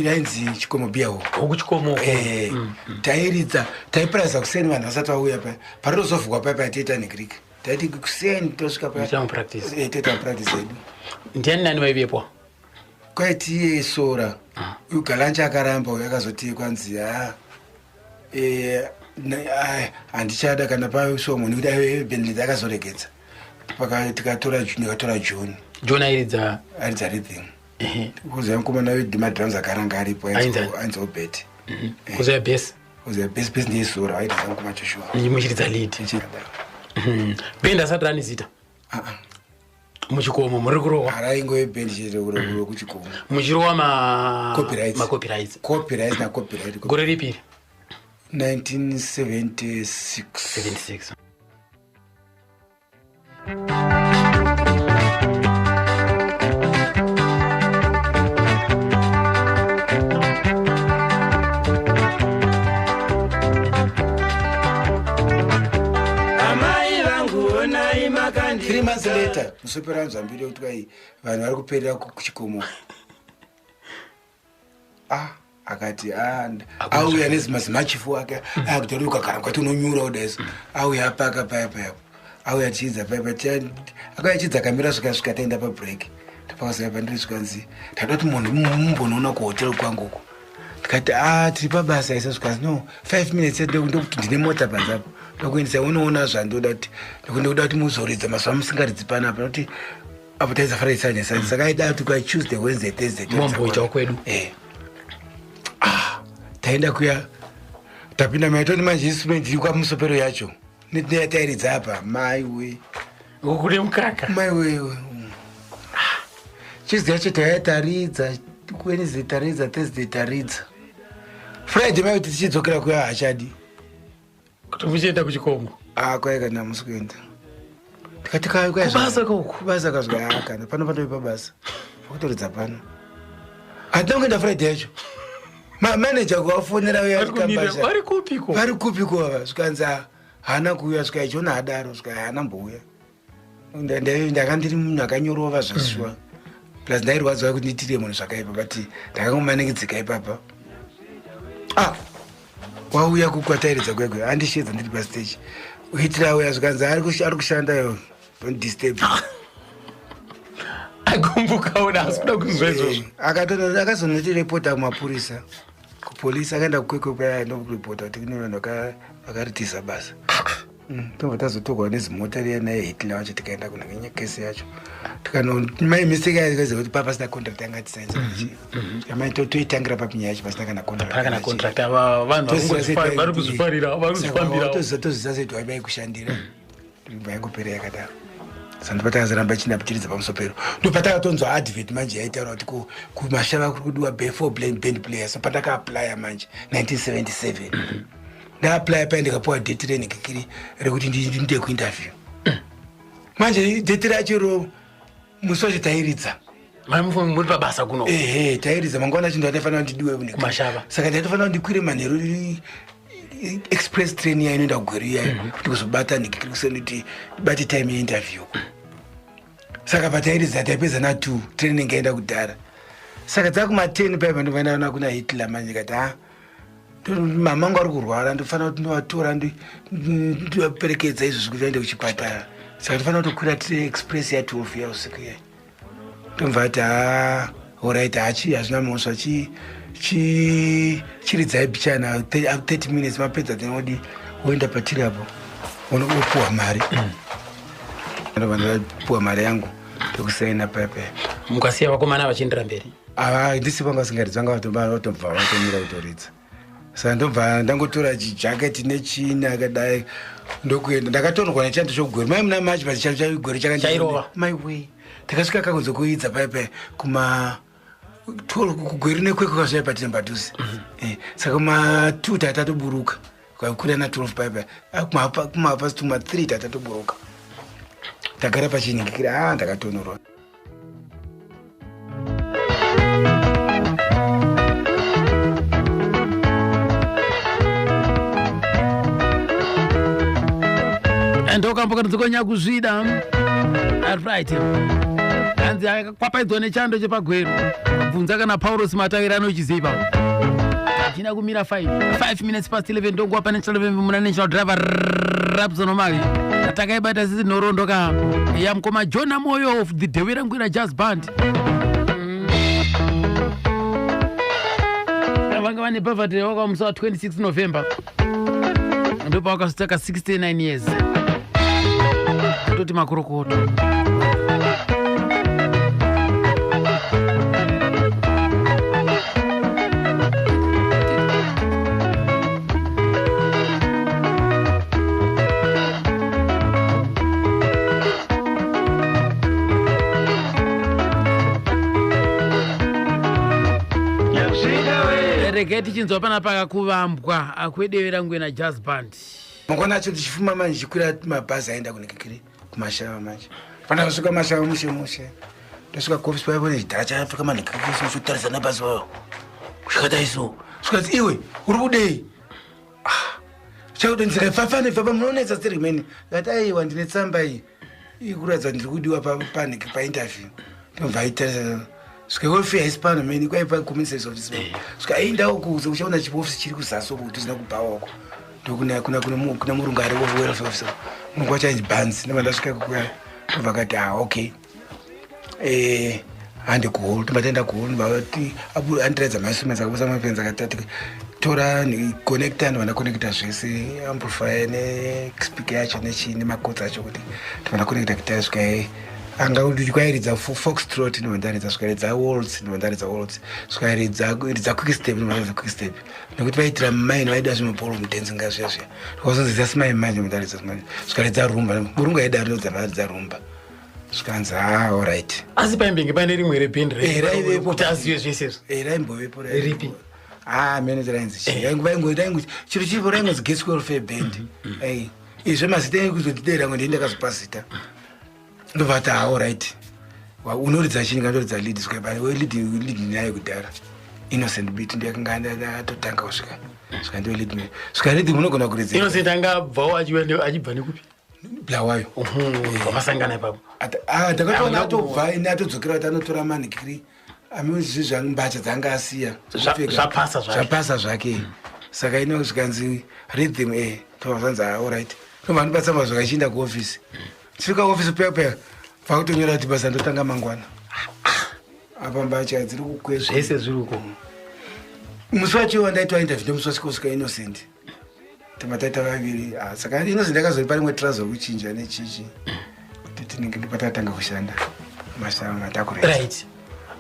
rainzi chikomo biyawo okuchikomo tairidza taipuraiza kuseni vanhu vasati vauya paya parinozovhukwa paya paya toita negreek taiti kuseni tosvika payatoita mapractice edu ndiani nani vaivepo kwaitiye sora uyu galancha akaramba uyu akazoti kwanzi handichada kana pashomo nekuti aibenlid akazoregedza tikatora john airidza rhythm kuzoya mukomana weDimadrums akaranga aripo ainzi obet kuzoya bes ndiyesora aidza mukoma Joshua muchiridza lead bend asati ranizita muchikomo muri kurowa araingowe bend chiro kuchikomo muchirowa macopyrights gore ripiri 1976 3 months later musopera muzambiri kuti kai vanhu vari kuperera kuchikomo akati auya nezimachifu ake akutauri ukagara kwati unonyura kudaiso auya apaka paya auya achidza paya akauya achidza kamira svikasvika taenda pabreak ndopakazaya pandiri zvikanzi ndada kuti munhu mumbonoona kuhoteri kwanguko ndikati tiri pabasa isa zvikanzi no 5 minutes ndokuti ndine mota panzapo ndokuendesa unoona zvandoda kuti ndokuda kuti muzoridza mazuva musingaridzi panapa nokuti apo taizafaraisanyasani saka aida kuti kwa Tuesday Wednesday Thursday momboita kwedu taenda kuya tapinda maitoni manje instrument iri kwamusopero yacho netairidza apa maiwe ukune mukaka maiwewe Tuesday yacho taitaridza Wednesday taridza Thursday taridza Friday maiti tichidzokera kuya hachadi kuti muchienda kuchikomo kwaika namusi kuenda tikati kubasa kazvika kana pano panoipa basa pakutoridza pano handina kuenda Friday yacho manager kuvafonera vari kupiko vari kupiko ava zvikanzi hana kuuya svika ichona adaro svika hana mbouya ndakandiri munhu akanyorova zvaswa plus ndairwadziwa kuti nditire munhu zvakaipa but ndakangomanekidzika ipapa wauya kukwatairidza kwegwe andishedza ndiri pastage uitira uya zvikanzi ari kushanda disturb akumbukaona asi kuda kuzwa izvozvo akazonotirepota kumapurisa kupolisi akaenda kukwekwe paya ndokurepota kuti kune vanhu vakaritiza basa tobva tazotogwa nezimota riya naye Hitler wacho tikaenda kunhanya kesi yacho mai mistake yaikaziva kuti papa pasina contract yanga tisainza amai toitangira papinyaya yacho pasina kana contract vari kuzvifarira setu aibai kushandira vaingopera yakadaro sandopatakazaramba chinapitiridza pamusoro pero ndopatakatonzwa advert manje yaitaura kuti kumashava kuri kudiwa before band players patakaapplya manje 1977 ndaaplya paya ndikapuwa date renhikikiri rekuti ndinde kuinterview manje date racho musi wacho tairidza muri pabasa kuno tairidza mangwana acho ndoandafanira kuti ndidiwe kumashava saka ndatofanira kuti ndikwire manheru express train ya inoenda kugweru yayo kuti kuzobata nhikikiri kuseni kuti bate time yeinterview saka patairidza taipedza na2 train ingaenda kudhara saka dzakuma10 paipa ndovandaona kuna Hitler manje kati mama angu ari kurwara ndofanira kuti ndovatora ndivaperekedza izvozvi kuti vaende kuchipatara saka ndofanira kutokwira express ya12 yausiku yayo ndomva kuti alright hazvina mhosva chiridzai bichana 30 minutes mapedza tinodi woenda patiri apo unopuwa mari ndovandapuwa mari yangu tokusaina payapaya mukasiya vakomana vachiendera mberi ndisi vanga vasingaridzi vanga vatobva vatomira kutoridza saka ndobva ndangotora chijaketi nechini akadai ndokuenda ndakatorwa nechando chogweri mai muna machi pachigweri chairova my way takasvika kakunzokuidza payapaya kugweri nekweko kazvai patine padhuze saka kuma2 tatatoburuka kwakura na12 payapaya kumapasi tuma3 tatatoburuka tagara pachinhikikira ndakatonorwa ndokambokanadzokonya kuzvida right hanzi kwapaidzwa nechando chepagweru bvunza kana Paulos Matawira anochiziva achina kumira 5 minutes past 11 ndonguwa pane muna national driver rapsonomali atakaibata sisi norondoka yamukoma Jona Moyo of the Dewera Ngwira Jazz Band vanga vane birthday wakamusi wa 26 November ndopa wakazotaka 69 years toti makurokoto rege tichinzwa pana pakakuvambwa akwedewera Ngwena Jazz Band mangwana acho tichifuma manje chikwira mabhazi aenda kunhikikiri kumashava manje pana kusvika mashava mushe ndosvika kofisi paipo nechidhara chafika manhikikiri sotarisa nabhazi wayo kusvikataiso svikati iwe uri kudei chakuti ndikafafanefapa munonetsa stirimeni ngati aiwa ndine tsamba iyi ikuratidza ndiri kudiwa painterview ndobva aitarisa svika ofisi haisi pano meni kwaipa community service svika aindawo kuzo uchaona chiofisi chiri kuzasi uko kuti zina kubhawako ndokuna murungu ari welfare officer mungu wachanji banzi ndovandasvika kukuya ndobva kati okay handi kuholu tombatenda kuholu ndobvati andiradza maisumens akabusa mapenzi akatati tora connecta ndovanda connecta zvese amplifier nespeaker yacho nemakodzi acho kuti ndovanda connecta kutai svika anga kuti kwairidza foxtrot ndovandaridza svikaridza waltz ndovandaridza waltz svikaridza quickstep ndovandaridza quickstep nekuti vaitira maini vaida zvimapolo mudenzi ngazviyazviya ndikazonzisa simai manje ndovandaridza simai svikaridza rumba murungu aida rinodzaridza rumba svikanzi alright asi paimbenge pane rimwe rependri raivepo azive zvesezvo raimbovepo ripi manager ainzi chiro chiripo raingozi Guest Welfare Band izvo mazita ekuzotidera ngo ndendakazopazita ndobvati alright unoridza chini kandoridza lead swika pane we lead naye kudhara innocent beat ndiyakanga ndatotanga kusvika ndo rhythm svika rhythm unogona kuridza Innocent angabvawo achibva nekupi Bulawayo vamasangana ipapo ndakatoona atobva ine atodzokera kuti anotora manikiri amezvi zvambacha dzanga asiya zvapasa zvake saka ino zvikanzi rhythm tobvazvanzi alright tobva ndibatsamba zvakachiinda kuofisi tisvika ofisi peya vakutonyora kuti basa ndotanga mangwana apa mbacha dziri kukwezva zvese zviri uko musi wachiwa ndaitwa interview nemusi wasikosvika Innocent tamataita vaviri saka Innocent akazori parimwe trouser kuchinja nechichi kuti tinenge ndipatatanga kushanda masama matakura right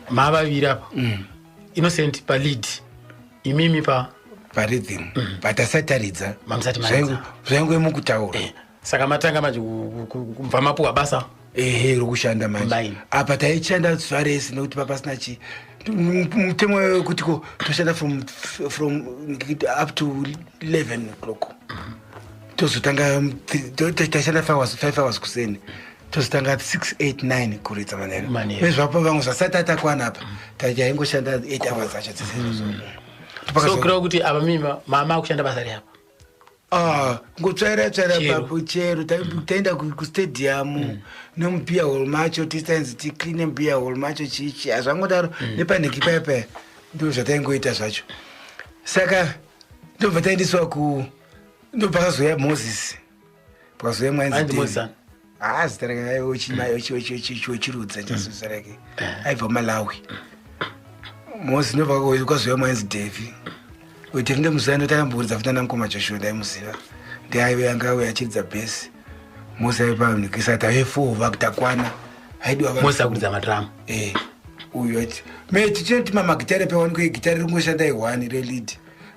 mavaviri apa Innocent palead imimi parhythm but asataridza mamsati zvaingwe mukutaura saka matanga manje kubva mapuwa basa rokushanda manje apa taichanda zuva rese nekuti papasina chi mutemo wekuti toshanda from up to 11 o'clock tozotanga tashanda 5 hours kuseni tozotanga 6 8 9 kuridza manheru vezvapo vamwe zvasati atakwana apa tachaingoshanda 8 hours acho so kura kuti apa mimi mama kushanda basa reapa ngotsvaira papo chero taenda kustadium nomubia hall macho tisainzi ticleane mbia hall macho chichi hazvangodaro nepanheki payapaya ndo zvataingoita zvacho saka ndobva taendiswa ndopakazoya Moses pakazoya mwanzi zita rake wechirudza chazita rake aibva Malawi Moses ndopakazoya mwanzi Devi kuti rinde muzano takamburidza futa namukoma Joshua ndaimuziva ndiaive angauya achiridza bhesi Mose aipanikisa taifova kutakwana Mose akuridza madrum uyu ati meti tinoti mamagitare pawaniko gitare ringoshanda i1 relead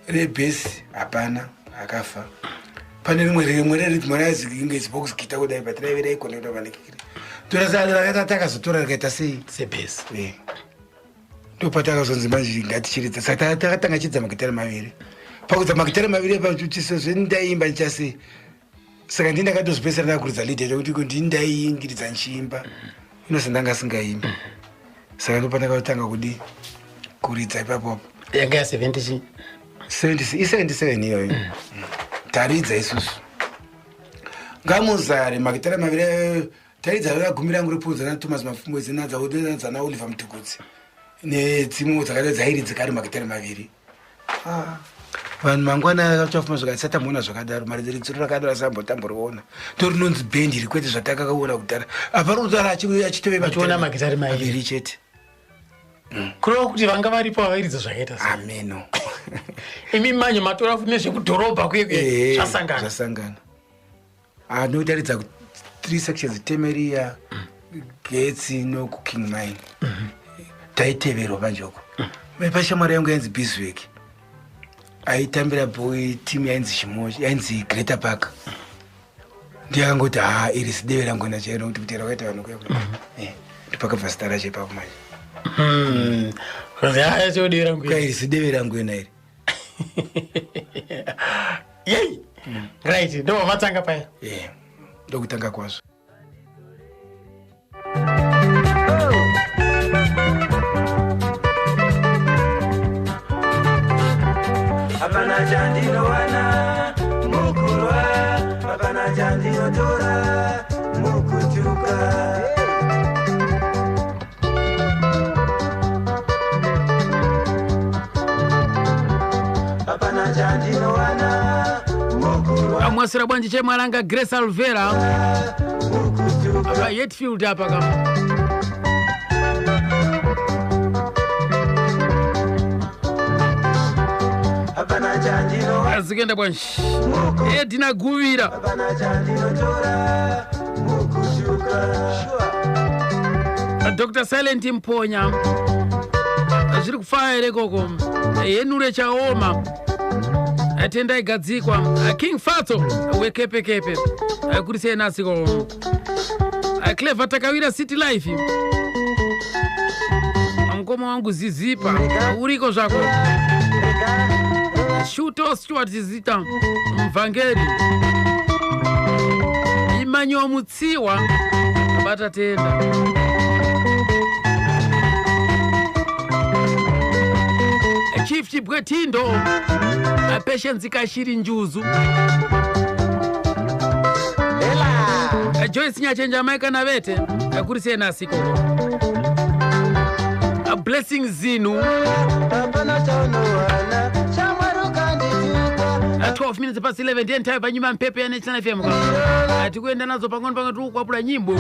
rebhesi hapana akafa pane rimwe rerithmanazinge zibox gita kudai but raive raikonekta manikiri torasara takazotora rikaita sebhesi ndopatakazonzi manje ngatichiridza saka takatanga chidza magitare maviri pakudza magitare maviri pachiso zvendaimba ndichase saka ndindakatozipesera ndakuridza lead kuti ndindaiingiridza nchiimba inosendanga singaimbi saka ndopandakatanga kudi kuridza ipapo yanga ya 70 i77 iyoyo taridza isusu ngamuzare magitare maviri taridza ragumi rangu repudza naThomas Mafumwezi nadzana Oliver Mtukudzi nedzimwe dzakada dzairi dzikari magitare maviri vanhu mangwana achafuma zvakasata muona zvakadaro mari dziri rakadaro sambotamboriona torinonzi bhendi rikwete zvatakakaona kudhara apa rokudara achitoveachiona magitare maviri chete kurova kuti vanga varipo vairidza zvakaita ameno imi manje matora futi nezvekudhorobha kwekwe zvasangana notaridza 3 sections Temeria Getsi nokuking mine taiteverwa panjoko pashamwari yangu yainzi Biswick aitambira boy team yainzi Chimochi yainzi Greater Park ndiyakangoti iri sideve rangu nachairo kuti kutera kwaita vanhu kwekwe ndipakabva zita racho ipapo manje iri sideve rangu yona iri yei right ndo matanga paya ndokutanga kwazvo apana chandinowana mukurwa apana chandinotora mukutuka apana chandinowana mukurwa amwasira bwanji chemwalanga Grace Alvera apa Yetfield apa kama azikenda bwanji edina guvira Dr. Silent Mponya zviri kufaya ere koko yenure chaoma atenda igadzikwa King Fatso wekepekepe kurise nasiko Clever takawira City Life mkomo wangu zizipa uriko zvako Shuto Stuart Zita Mvangeri Imanyo Mutsiwa batatenda Gift Bwetindo, Patience Kashiri Njuzu, Joyce Nyachenja Maika Navete, Kurise Nasiko, a Blessing Zinu, at 12 minutes past 11, the entire Banyuman Pepe and National FM. I took in another Pangon Pango, Wapula Nimbo.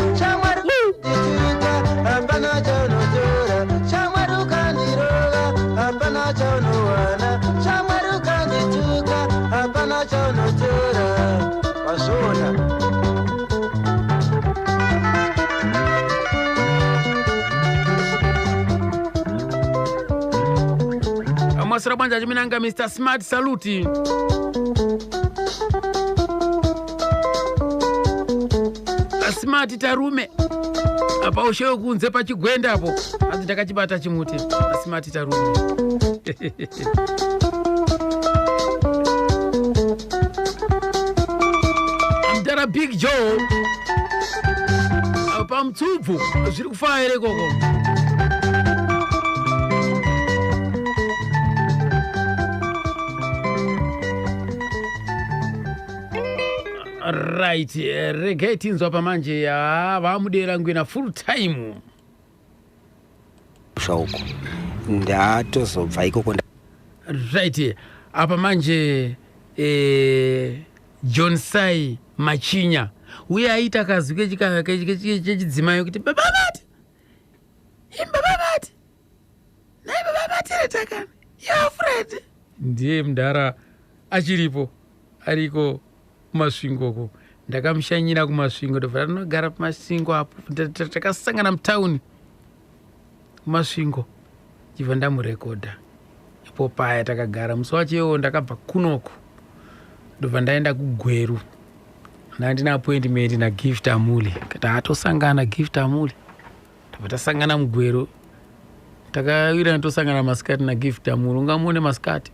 Masarabanja Jiminanga Mr. Smart Saluti. Smart Tarume. Apa ushewe kunze pachigwenda hapo. Asi takachibata chimuti. Smart Tarume. Amdara Big Joe. Apa mtupu. Ziri kufaa ere koko. Right, regetinzwa pamanje ya vamudera ngwina full time. Shauku. Ndatozobva ikoko. Right, apa manje John Sai Machinya. Uye aita kazi kechidzimayo kuti bababati. Imbababati. Nai bababati retakana. Ya Fred. Ndiye mdara achiripo. Ariko kumasvingoko ndakamushanyira kumasvingo ndobva tinogara pamasvingo apo takasangana mutauni kumasvingo chibva ndamurekodha ipo paya takagara musi wachewo ndakabva kunoko ndobva ndaenda kuGweru ndandina appointment naGift Amuli kati atosangana Gift Amuli ndobva tasangana muGweru takawira ndosangana masikati naGift Amuli ungamuone masikati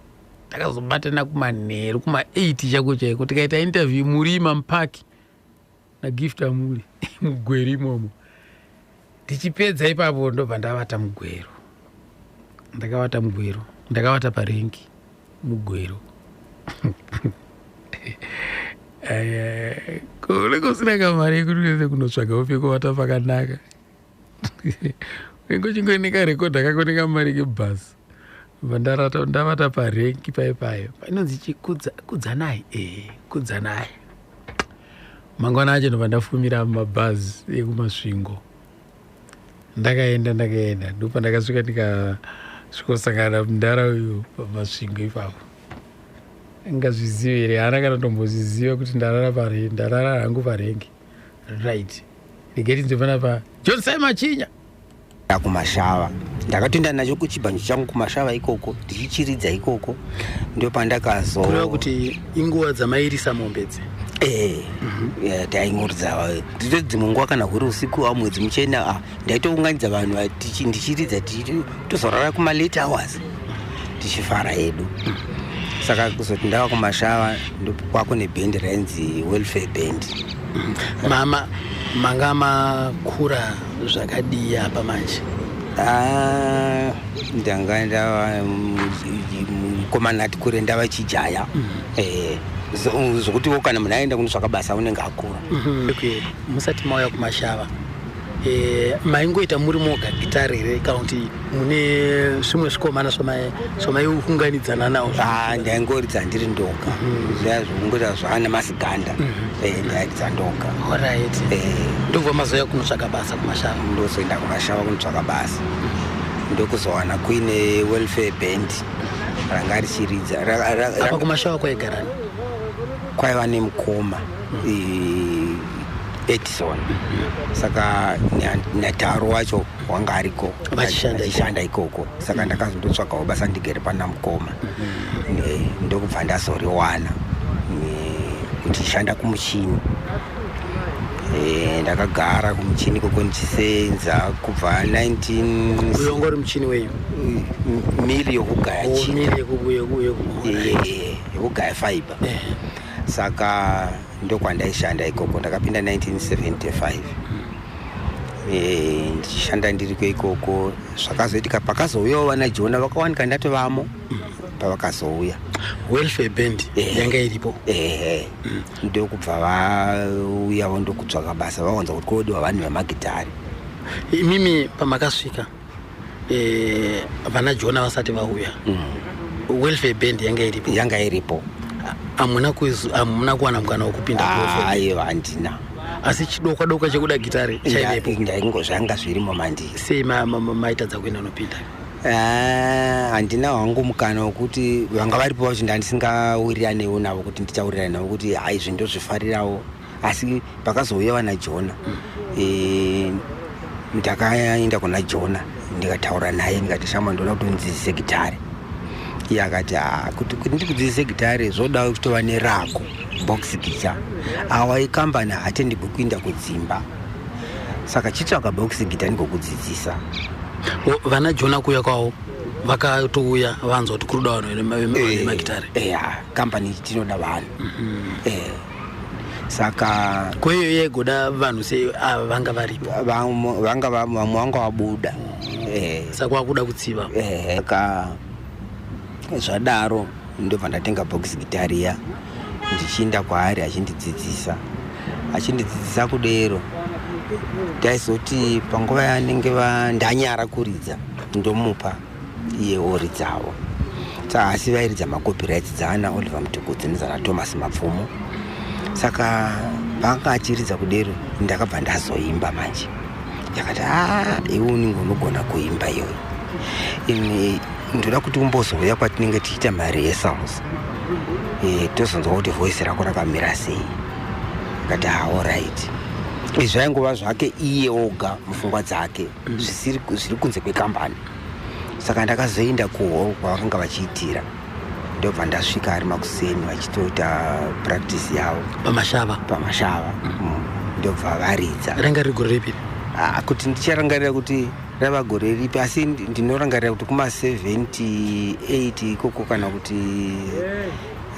takazobatana kumanheru kuma8 chako chaiko tikaita interview Murima Mpaki naGift Amuli muGweru imomo ndichipedza ipapo ndobva ndavata muGweru ndakavata muGweru ndakavata parengi muGweru kule kusina kamari yekuti uende kunotsvaga pekuvata pakanaka ingochingoeneka rekodha kakoneka mari kebhasi ndavata parengi paipayo inonzi chikudzanai kudzanai mangwana acho ndobva ndafumira mabhazi ekumasvingo ndakaenda ndopa ndakasvika ndikasvikosangana mundara uyu pamasvingo ipapo ngazvizive here hana kana tombozviziva kuti ndarara hangu parengi. Right, ndigeti nzofana pa John Sai Machinya kumashava ndakatoenda nacho kuchibhanji changu kumashava ikoko ndichichiridza ikoko ndio pandakazo kureva kuti inguva dzamairisa mombedzi taingurudza dzimwe nguva kana huri usiku wa mwedzi muchena ndaitounganidza vanhu ndichiridza tozorara kuma-late hours tichifara hedu saka kuzoti ndava kumashava kwako nebhendi rainzi Welfare Band. Manga makura zvakadii apa manje? Ndanga ndava mukomana ati kure ndava chijaya zvokuti kana munhu aenda kunotsvaka basa unenge akura. Musati mauya kumashava maingoita muri moga gitari here kana kuti mune zvimwe zvikomana zvamaiunganidzana nawo? Ndaingoridza ndiri ndoga zviya zvokungoita zvaana masiganda ndairidza ndoga. Alright, ndobva mazoya kunotsvaka basa kumashava? Ndozoenda kumashava kunotsvaka basa ndokuzowana kuine Welfare Band ranga richiridza. Apa kumashava kwaigarani? Kwaiva nemukoma Edison. Saka nataro wacho wanga ariko vachishanda ikoko, saka ndakazondotsvakawo basa ndigere pana mukoma ndokubva ndazoriwana ndichishanda kumuchini. Ndakagara kumuchini koko ndichisenza kubva 19 uyongori muchini weyu miri yokugaya chini yokugaya fiber. Saka ndokwandaishanda ikoko ndakapinda 1975 ndichishanda ndiri kweikoko. Zvakazoitika pakazouyawo vana Jona vakawanika ndatovamo pavakazouya. Welfare band yanga iripo. Ndokubva vauyawo ndokutsvaka basa vawanza kuti kodiwa vanhu vemagitari. Imimi pamakasvika vana Jona vasati vauya. Welfare band yanga iripo. Hamuna kuwana mukana wekupinda kuwelfare? Aiwa, handina. Asi chidokwa chekuda gitari chaivepo? Ndaingozvanga zvirimo mandi. Sei maitadza kuenda unopinda? Handina wangu mukana wekuti vanga varipo vacho ndandisingawiriraneiwo navo kuti ndichaurirana navo kuti izvi ndozvifarirawo. Asi pakazouya vana Jona ndakaenda kuna Jona ndikataura naye ndikati shama ndoda kuti undidzidzise gitari. Iye akati kuti ndikudzidzise gitari zvoda kutova nerako box guitar. Awa ikambani hatendigwi kuinda kudzimba. Saka chitsvaka box guitar ndikokudzidzisa. Vana Jona kuuya kwavo vakatouya vanzwa kuti kuruda vanhu vemagitari? Kambani tinoda vanhu. Saka kweyo yegoda vanhu sei vanga varipo? Vamwe vanga vabuda. Saka wakuda kutsiva? Saka zvadaro ndobva ndatenga box guitar iya ndichienda kwaari achindidzidzisa kudero. Taizoti panguva yanenge ndanyara kuridza ndomupa iye oridzawo. Asi vairidza macopyrights dzana Oliver Mtukudzi nedzana Thomas Mapfumo. Saka vanga achiridza kudero ndakabva ndazoimba manje. Yakati iwe unenge unogona kuimba iyoyo. Ndoda kuti umbozouya kwatinenge tichiita marehearsals. Tozonzwa kuti voice rako rakamira sei. Akati alright. Zvaingova zvake iye oga mupfungwa dzake zviri kunze kwekambani. Saka ndakazoenda kuhall kwavakanga vachiitira. Ndobva ndasvika ari makuseni vachitoita practice yavo pamashava. Ndobva varidza. Ranga riri gore ripi? Kuti ndicharangarira kuti rava gore ripi, asi ndinorangarira kuti kuma78 ikoko kana kuti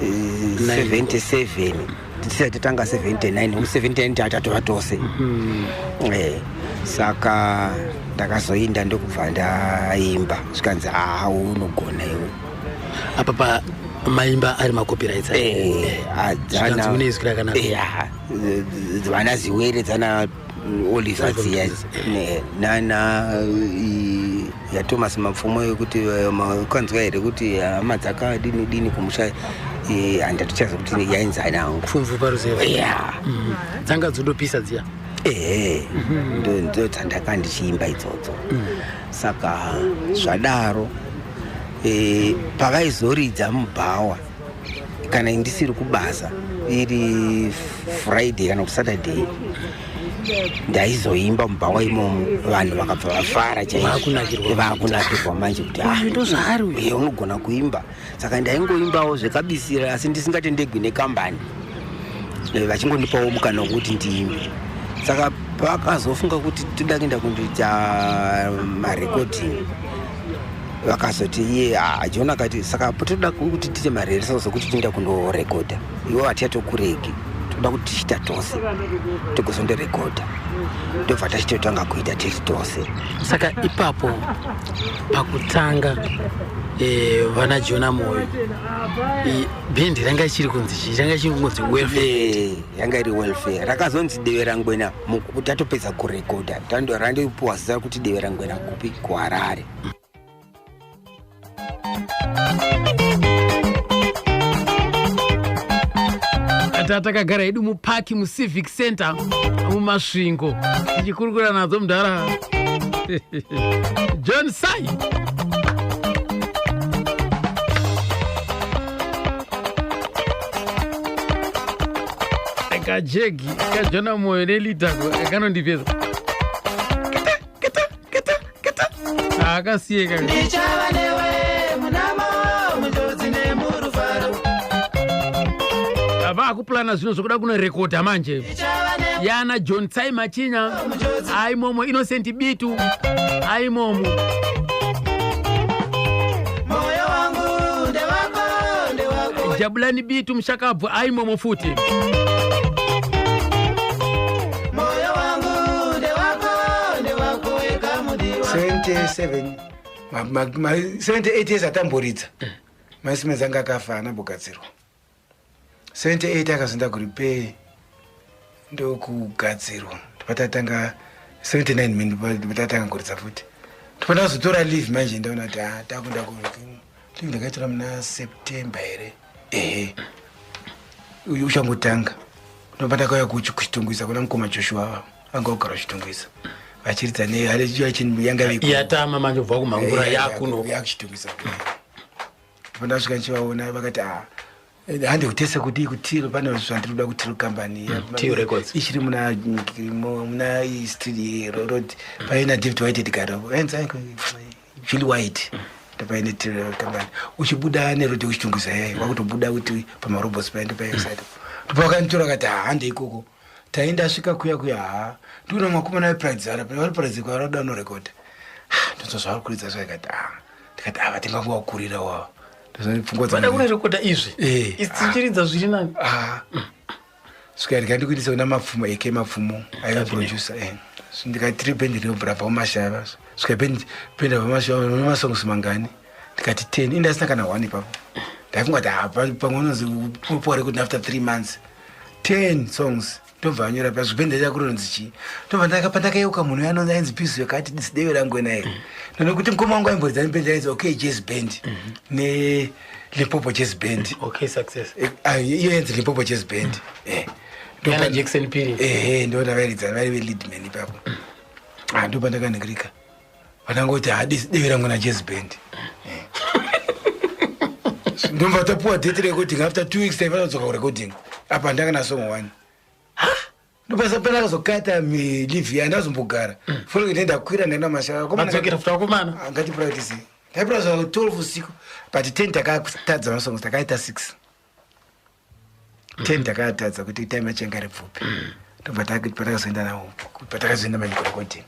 77 tisati tanga 79 79 tatova tose. Saka ndakazoinda ndokubva ndaimba zvikanzi unogona iwe. Apa maimba ari macopyrights vana Ziwere dzana Oliver dziya nana yaThomas Mapfumo yekuti makanzwa here kuti hama dzaka dini kumusha handatichaza kuti yainzana hangu pfumvu paruzeva. Dzanga dzodopisa dziya. Ndo dzandaka ndichiimba idzodzo. Saka zvadaro pavaizoridza mubhawa kana ndisiri kubasa iri Friday kana kuti Saturday ndaizoimba mubhawa imomo vanhu vakabva vafara vakunakirwa manje kuti ndozvaari unogona kuimba. Saka ndaingoimbawo zvekabisira asi ndisingatendegwi nekambani vachingondipawo mukana wekuti ndiimbe. Saka pakazofunga kuti toda kuenda kundoita marecording vakazoti iye Jona akati saka toda kuti tiite marehearsals okuti tienda kundorekodha. Iwo hatiatokuregi toda kuti tichita tose togozondorekodha. Ndobva tachitotanga kuita tiri tose. Saka ipapo pakutanga vana Jona moyo bhendi ranga ichiri kunzi chii? Ranga ichiri kunzi welfare? Yanga iri welfare. Rakazonzi Devera Ngwena tatopedza kurekodha randopiwa zita kuti Devera Ngwena kupi kuHarare. Takagara hedu mupaki mucivic center mumasvingo tichikurukura nadzo mudhara John Sai. Kajegi kajona moyo nelitako kanondipeza keta akasiyeka ndichava newe munamo munjodzi nemurufaro. Vakuplana zvino zvokuda kunorekodha manje yana John Sai Machinya aimomo, Innocent Bitu aimomo. Moyo wangu ndewako Jabulani Bitu Mshakabvu aimomo futi. Moyo wangu ndewako 77 78 years atamboridza maisimedzi anga akafa anambogadzirwa 78 akazoenda kuripe ndokugadzirwa patatanga 79 min patatanga kuridza futi topanda kuzotora leave manje ndaona kuti takunda leave ndakaitora muna September here ehe uchangotanga ndopanda kauya kuchitungwisa kuna mukoma Joshua anga kugara kuchitungwisa vachiridza neyanga yatama manje ubva kumangura yakuno yakuchitungwisa panda svika nichivaona vakati handi kutesa kuti kutiro pane zvandinoda kutiro kambani ichiri muna street road paina David White tigaro Julie White paine tiro kambani uchibuda nerodi uchitungwisa yai wakutobuda kuti pamarobos paende paeside topakanitora kati handi ikoko taenda svika kuya nduna makomana epradzara vari pradziko varada norekoda ndozvavari kuridza zvaikati ndikati vatingangowa kurira wavo vada kurekoda izvi ichiridza zviri nani svika ndikandikuitisa kuna mapfumo eke mapfumo aivaproducer ndikati tiri bendi rinobvira pamashava svika benda pamashava namasongs mangani ndikati 10 indasina kana 1 ipapo ndaifunga kuti pamwe unozipore kuti after 3 months 10 songs ndobva anyora pasi benda yakuronzi chii ndobva ndakapandakayeuka munhu yanonzi ainzi piso yakati disideve rangu naye ndonokuti mukoma wangu aimboridza nebenda ainzi okay jazz band ne Limpopo Jazz Band okay success iyo yanzi Limpopo Jazz Band Yana Jackson Piri ndo ndavairidza vari lead man ipapo ndopa ndakaningirika vanangoti disideve rangu na jazz band ndomva tapuwa date recording after 2 weeks taifanadzoka kurecording apa ndakana song 1 ndopasapena akazokata live yandazombogara funa kuti ndakwira ndaenda mashakadzokera futa kumana ngatipractice ndaipractice 12 usiku but 10 takatadza masongs takaita 6 10 takatadza kuti time yachenga repfupi ndobva patakazoenda nawo patakazoenda manikorekoding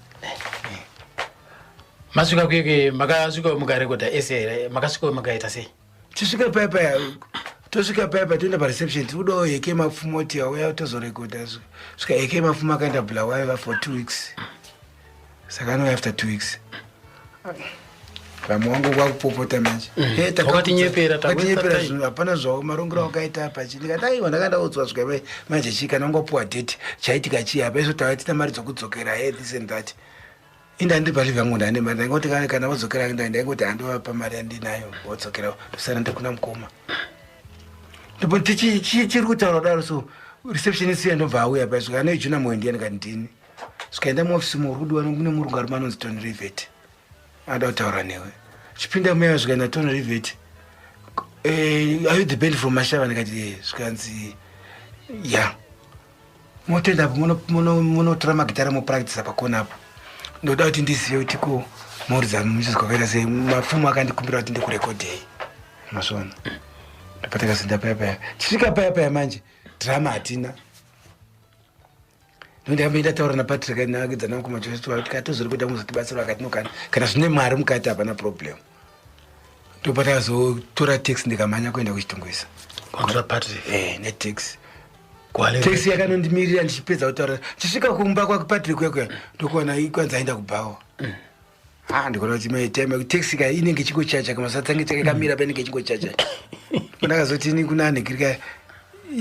masvika kuyeke makasvika mukarekodha ese here makasvika makaita sei tisvika paya tosvika paya toenda pareception tiudawo heke mapfumo oti auya tozorekodha svika heke mapfumo akaenda Bulawayo for 2 weeks saka anouya after 2 weeks vamwe wangu kwakupopota manje wakatinyepera zvino hapana zvavo marongero akaita apa ndikataiwa ndakandaudzwa svika manje chika nangopuwa date chaitika chii apa iso tava tina mari dzokudzokera this and that indandibhaliva yangu ndane mari ndaingoti kana vadzokera ndaingoti handovapa mari andinayo vodzokera tosara ndekuna mukoma ndipo chiri kutaura daro so receptionist yandobva auya pa svika anoijuna mwendi yanikati ndini svikaenda muofisi murudu kune murungu ari manonzi Tony Rivet ada kutaura newe chipinda meya zvikaenda Tony Rivet are you the band from Mashava ndikati zvikanzi ya motoendapo munotora magitara mupractice pakona apo ndoda kuti ndizive kuti ko muridza muchizwakaita sei mapfumo akandikumbira kuti ndikurekodhei masvona ndapatakazoenda payapaya chisvika payapaya manje drama hatina ndondiyamboenda taura napatrick nakidzana mukumajoa kuti katozori kuita muzotibatsira akatinokana kana zvine mari mukati hapana problem ndopatakazotora taxi ndikamhanya kuenda kuchitungwisa netaxi taxi yakanondimirira ndichipedza kutaura chisvika kumba kwakupatrick kwekuya ndokuona ikwanza aenda kubhawa ndikuona kuti maitime taxi ka inenge ichikochacha kamasatsange chakakamira painenge ichikochacha ndakazoti ini kuna anhikirika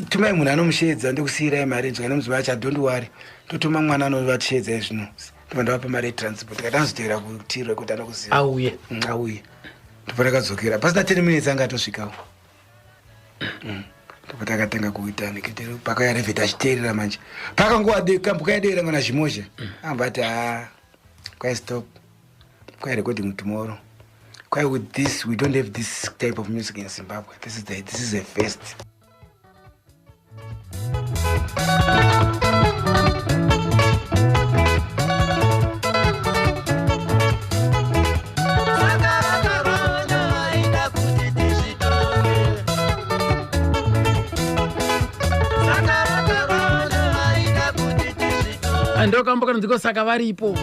tumai munhu anomushedza ndokusiyirai mari nzvikana muziva acho don't worry totuma mwana anovatishedza izvino ndobva ndavapa mari yetransport katanozotevera kutiro kuti anokuziva auye ndopa takadzokera pasina 10 minutes anga atosvikawo ndopa takatanga kuita nikitiro pakaya Rivet achiteerera manje pakanguva kambukayadeera ngana zvimozha amba ati kwai stop kwai recording tomorrow kwai with this we don't have this type of music in Zimbabwe this is the first ndokamboka nziko saka varipo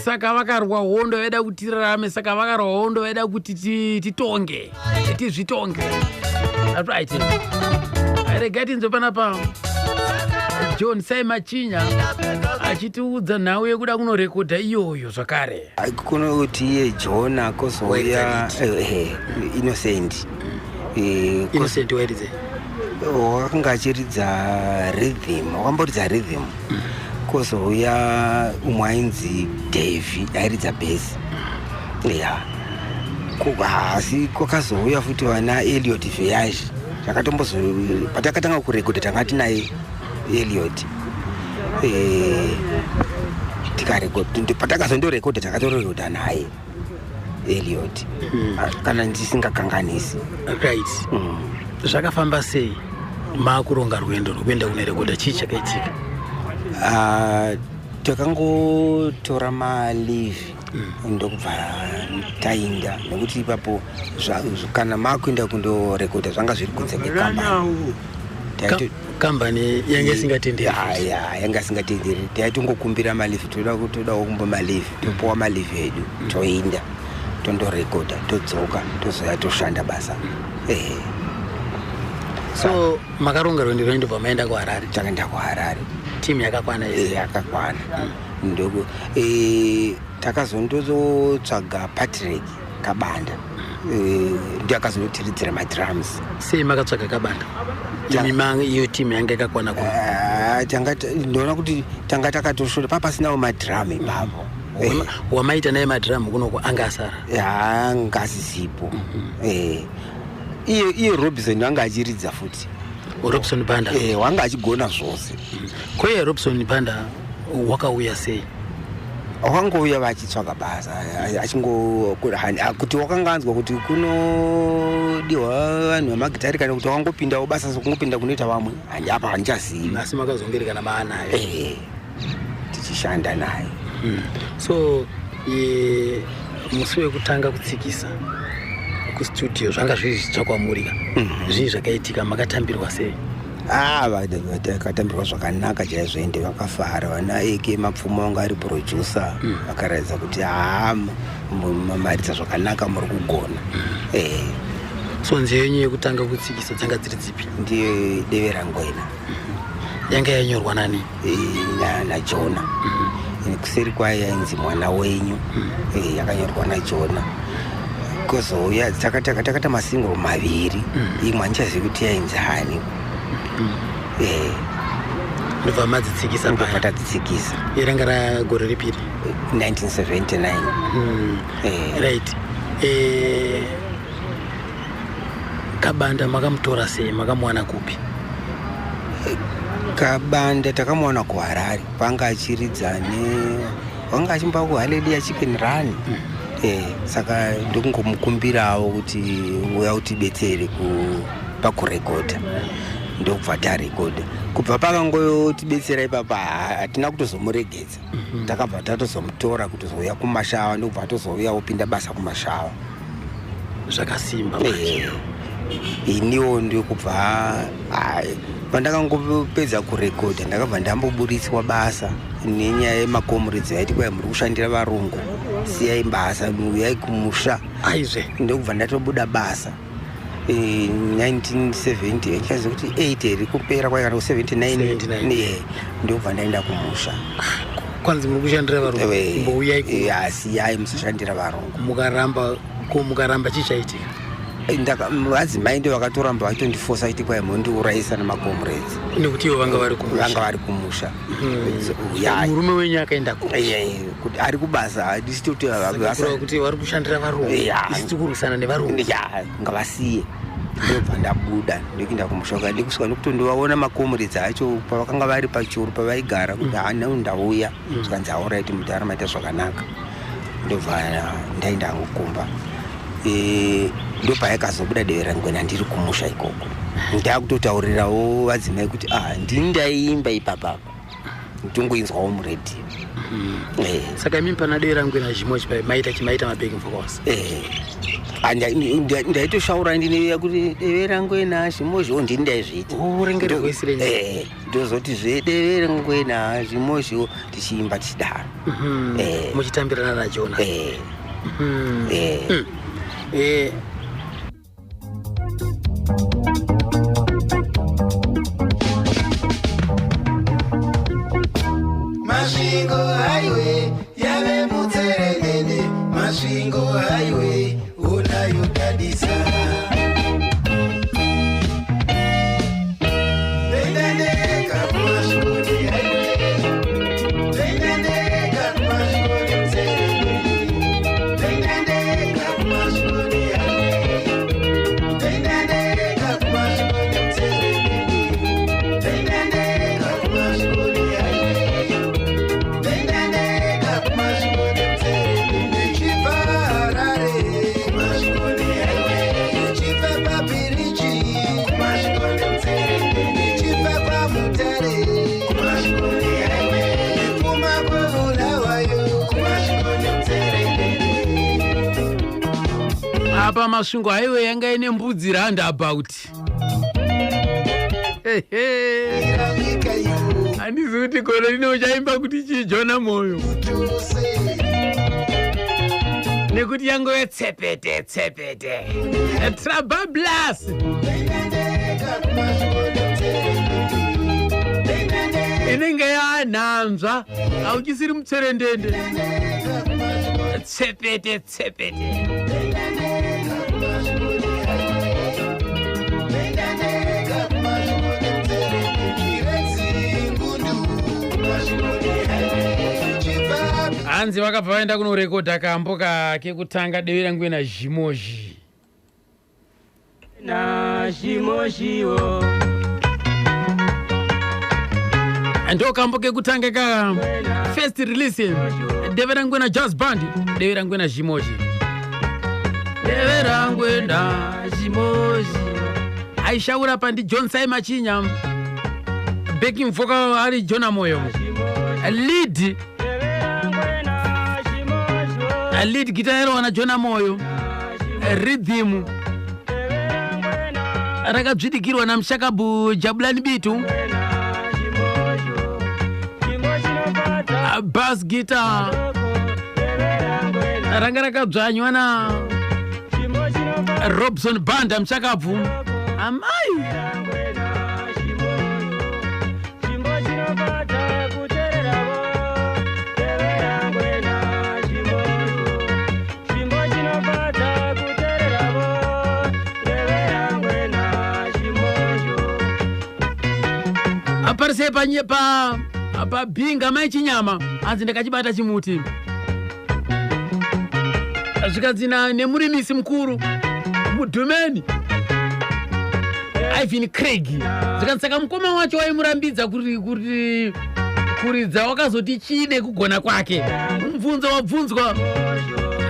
saka saka vakarwa hondo vaida kuti tirarame, saka vakarwa hondo vaida kuti titonge, tizvitonge. Right. Rega tinzwe panapa John Sai Machinya achitiudza nhau yekuda kunorekodha iyoyo zvakare. Kuno kuti iye John akozouya Innocent. Innocent wairidze. Wakanga achiridza rhythm, wakamboridza rhythm. Kozouya umwe ainzi Davey airidza bass. Yeah. Asi kwakazouya futi vana Elliot Voyage. Zvakatombozo patakatanga kurekodha tanga tinaye Elliot. Tikarekodha patakazondorekodha takatorekodha naye Elliot. Kana ndisingakanganisi. Right. Zvakafamba sei makuronga rwendo rwekuenda kunorekodha chii chakaitika? Takangotora maleave ndokubva tainda nekuti ipapo kana makuenda kundorekodha zvanga zviri kunze kwekambani. Kambani yanga isingatenderi. Yanga isingatenderi. Taitongokumbira maleave, toda kumba maleave, topuwa maleave edu, toinda tondorekodha, todzoka, tozoya toshanda basa. So makaronga rwendo rwaindobva maenda kuHarare? Takaenda kuHarare. Timu yakakwana ese? Yakakwana. Ndoko takazondotsvaga Patrick Kabanda. Ndiye akazondotiridzira madrums. Sei makatsvaga Kabanda? Iyo timu yanga yakakwana ndinoona kuti tanga takatoshoda papasinawo madrum ipapo. Wamaita naye madrum kunoko anga asara? Anga asizipo. Iye Robinson wanga achiridza futi. Robinson Banda? Wanga achigona zvose. Kweye Robinson Banda wakauya sei? Wakangouya vachitsvaga basa kuti wakanganzwa kuti kunodiwa vanhu vamagitari kana kuti wakangopindawo basa sokungopinda kunoita vamwe apa handichazivi. Asi makazongerekana maanayo? Tichishanda naye. So musi wekutanga kutsikisa kustudio zvanga zviri zvichakwamurika, zvii zvakaitika, makatambirwa sei? Vakatambirwa zvakanaka chaizvo, ende vakafara. Vana Eke Mapfuma wanga ari producer vakaratidza kuti maridza zvakanaka, muri kugona. So nzeve yenyu yekutanga kutsikisa dzanga dziri dzipi? Ndiye Devera Ngwena. Yanga yanyorwa nani? naJona. Kuseri kwayo yainzi Mwana Wenyu. Yakanyorwa naJona. Kozouya takata masingle maviri. Imwe handichazivi kuti yainzi hani. Ndobva madzitsikisa paya? Tatitsikisa. Iranga ragore ripiri? 1979. Right. Kabanda makamutora sei, makamuwana kupi? Kabanda takamuwana kuHarare, panga achiridza wanga achimba kuHallelujah Chicken Run. Saka ndokungomukumbirawo kuti uya utibetsere pakurekodha. Ndokubva tarekodha. Kubva pakangotibetsera ipapa hatina kutozomuregedza. Takabva tatozomutora kutozouya kuMashawa, ndokubva tozouya opinda basa kuMashawa. Zvakasimba. Iniwo ndokubva pandakangopedza kurekodha ndakabva ndamboburitswa basa nenyaya yemakomuredzi yaiti kwai muri kushandira varungu, siyai basa uyai kumusha. Aizve ndokubva ndatobuda basa 1970 chazi kuti 8 iri kupera kwaikana ku79 ndokubva ndaenda kumusha. Kwanzi muri kushandira varungu, mbouyai siyai musashandira varungu. Mukaramba chichaitika? Madzimai ndiwo vakatoramba vachitondifosa kuti kwai mundiurayisa nemakomuredzi nekuti ivo vanga vari kumusha. Murume wenyu akaenda kuti ari kubasa hadisi kuti vari kushandira varungu, isiti kurwisana nevarungu. Ngavasiye. Ndobva ndabuda ndokuenda kumusha, ndikusvika nokutondovaona makomuredzi acho pavakanga vari pachuru pavaigara kuti ndauya zvikanzi auraiti mutara maita zvakanaka. Ndobva ndaenda angukumba. Ndopaikazobuda Devera Ngwena ndiri kumusha ikoko. Ndakutotaurirawo vadzimai kuti ndindaimba ipapapa nditongoinzwawo muredhiyo. Saka imi pana Devera Ngwena chimwe chipai maita mabacking vocals? ndaitoshaura ndineiya kuti deve rangu ena zvimozvo ndini ndaizviita ndozoti zvedeve rangu ena zvimozvo tichiimba tichidaro muchitambirana nachona Masvingo highway yave mutserendende Masvingo highway unayo dadisa Tendendeka kumashikoni highway Tendendeka kumashikoni mutserendende Tendendeka kumashikoni highway Tendendeka kumashikoni mutserendende Tendendeka kumashikoni apa Masvingo highway yanga ine mbudzi roundabout handizi kuti goro rino uchaimba kuti chijona moyo nekuti yango yetsepete trabablas inenge yanhanzva auchisiri mutserendende tsepete hanzi vakabva vaenda kunorekodha kambo kekutanga deve rangu ena zvimozhi na zvimozhiwo ndo kambo kekutanga ka first release deve rangu ena jazz band deve rangu ena zvimozhi deve rangu ena zvimozhi aishaura pandi John Saimachinya backing vocal ari Jona Moyo lead guitar wana Jona Moyo rhythm rakabzvidikirwa naMshakabu Jabulani Bitu bass guitar ranga rakabzvanywa na Robson Banda Mshakabu amai aparise pa binga mai chinyama hanzi ndakachibata chimuti zvikadzina nemurimisi mukuru mudhumeni Ivan Craig zvikanzaka mukoma wacho waimurambidza kuridza wakazoti chide kugona kwake mubvunzo wabvunzwa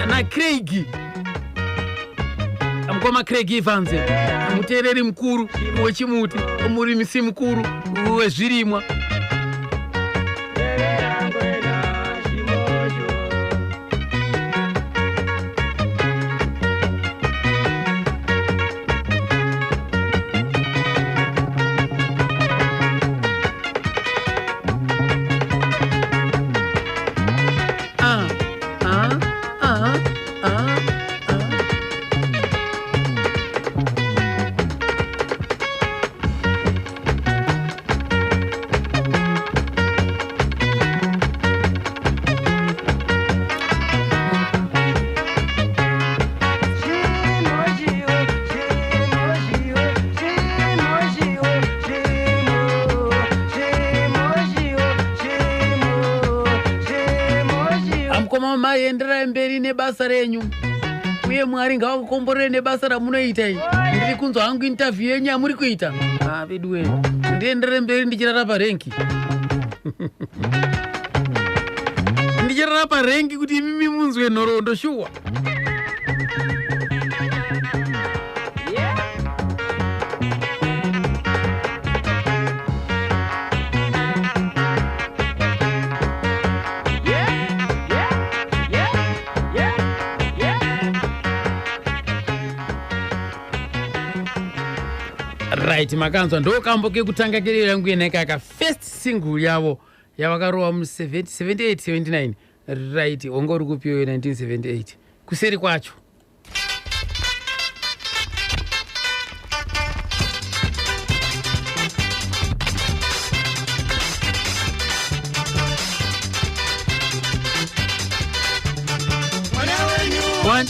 na Craig mukoma Craig Evans muteereri mukuru wechimuti murimisi mukuru wezvirimwa maenderai mberi nebasa renyu uye Mwari ngavakukomborere nebasa ramunoita ndiri kunzwa hangu interview yenyu yamuri kuita vedu wenyu ndienderere mberi ndichirara parengi ndichirara parengi kuti imimi munzwe nhoroondo shuwa right makanzwa ndo kambo kekutanga kiri yangu yenekaka first single yavo yavakarowa mu78 79 right ongori kupiwe 1978 kuseri kwacho One.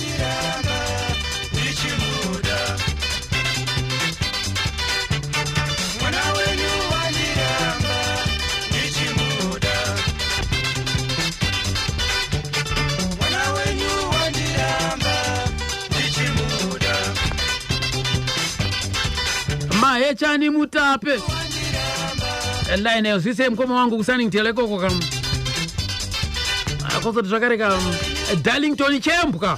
Echani mutape line yo sise mkoma wangu kusani ntelekoko kam akoso tsakare kam Darlington chembuka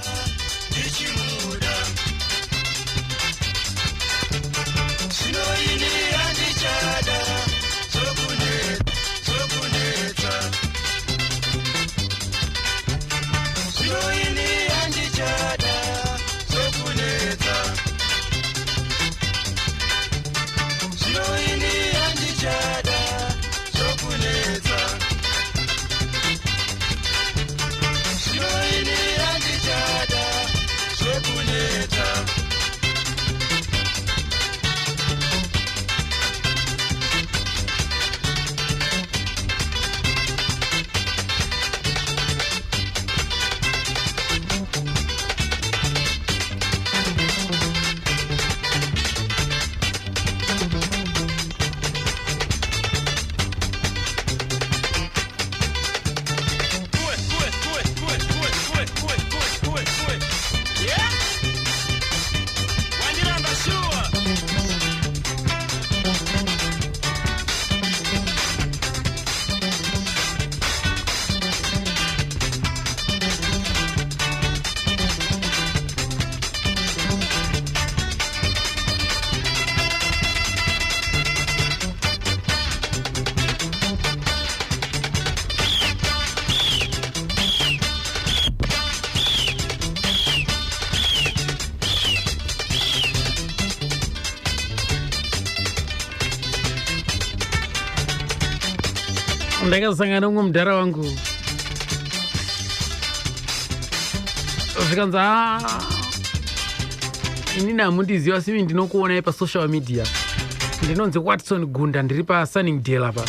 ndakasangana umwe mudhara wangu zvikanzi inini hamundiziva simi ndinokuonai pasocial media ndinonzi Watson Gunda ndiri paSunningdale apa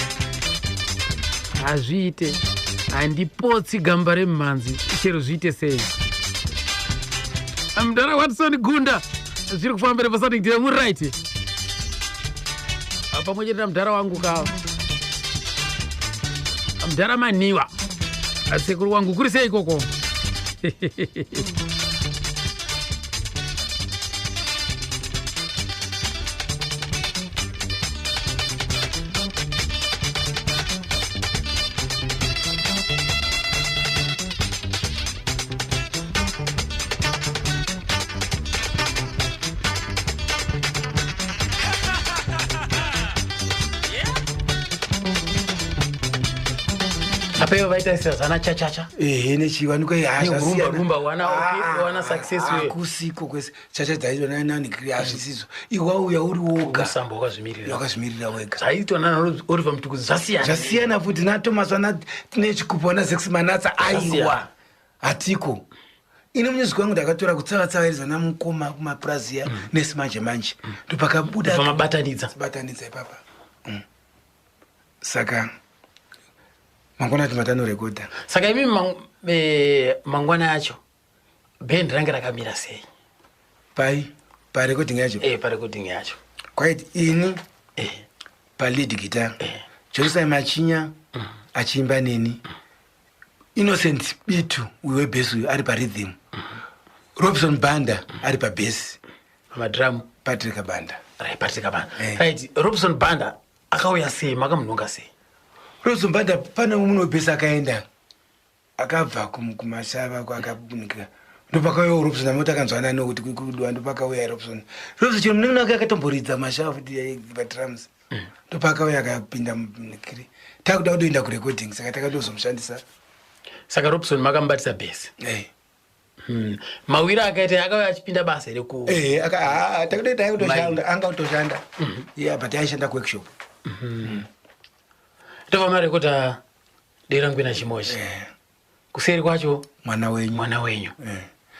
hazviite handipotsi gamba remumhanzi chero zviite sei mudhara Watson Gunda zviri kufambira paSunningdale muright pamwe chete namudhara wangu kava mudhara maniwa sekuru wangu kuri sei ikoko apeyo vaita sezana chachacha nechiwanukaiharumba wana success kusiko kwese chacha dzaitona nanikiri hazvisizo iwauya uri woga samba wakazvimirira wega zvaitona uri pamituku zvasiyana futi natomas wana nechikupa wana 6 manatsa aiwa hatiko ine munyuzi wangu ndakatora kutsavatsavairiza namukoma kumapuraziya nesimanje manje ndopakabuda mabatanidza ipapa saka mangwana timataanorekodha saka imi mangwana yacho band range rakamira sei parecording yacho parecording yacho quite ini palead guitar Johnson Machinya achiimba neni Innocent Bitu webase ari parhythm Robson Banda ari pabass madrum Patrick Banda right Robson Banda akauya sei makamunonga sei Robson Banda pana munhu webase akaenda akabva kumashava kwakabunika ndopakauya Robson amoti akanzwana nokuti kudwa ndopakauya Robson chero munenge akatomboridza mashava futi padrums ndopakauya akapinda munikiri takuda kutoenda kurecording saka takazomushandisa saka Robson makambatisa bass mawira akaita akauya achipinda basa reku takudai kutoshanda anga kutoshanda yeah but aishanda ku workshop tova marekota dera ngwena chimochi kuseri kwacho mwana wenyu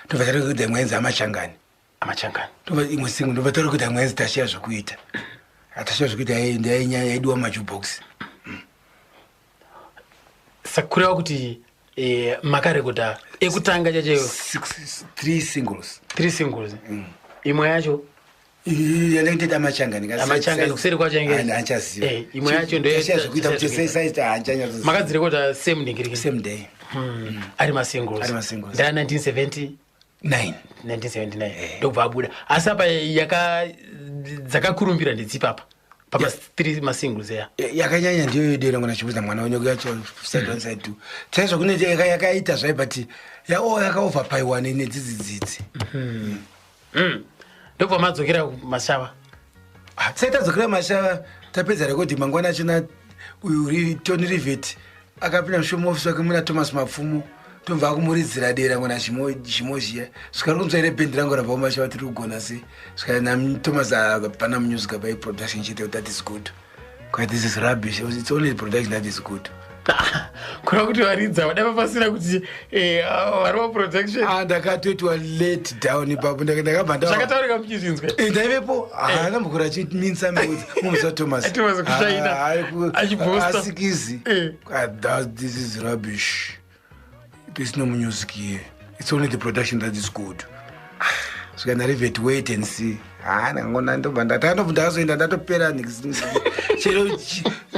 tovatari kuti mwenzi amachangani tova imwe singu ndovatari kuti mwenzi tashiya zvokuita atashiya zvokuita ndainyaya yaidiwa majukebox sakureva kuti makarekota ekutanga chacheyo 3 singles imwe yacho yandaiteta amachangani kuseri kwacho anchaziva imwe yacho ndoyazvokuita kuti saisaita hanchanyatso makadzirekota same ndingiriki same day ari masingles ndaa 1979 ndobva abuda asi apa dzakakurumbira ndedzipapa papa 3 masingles eya yakanyanya ndiyo yodera ngona chiuza mwana wenyu yacho side 1 side 2 chaizvo kune yakaita zvai but yakaoverpaiwa nedzidzidzidzi ndobva madzokera mashava sai tadzokera mashava tapedza rekodi mangwana achina uyu Tony Rivet akapinda mushomo ofisi wake muna Thomas Mapfumo tobva akumuridzira dera ngona chimozhiya svikari kunzwaire bhendi rangu rabva kumashava tiri kugona sei svikari naThomas apana music by production chete that is good quite this is rubbish it's only the production that is good kura kuti varidza vadava pasina kuti vari vaproduction ndakatoitwa let down ipapo ndakabva zvakataurika muchizvinzwe ndaivepo anambokura achiminsa mumusa Thomas asikizi this is rubbish there's no music here it's only the production that is good svika Rivet wait and see ndangona ndobva ndakazoenda ndatopera chero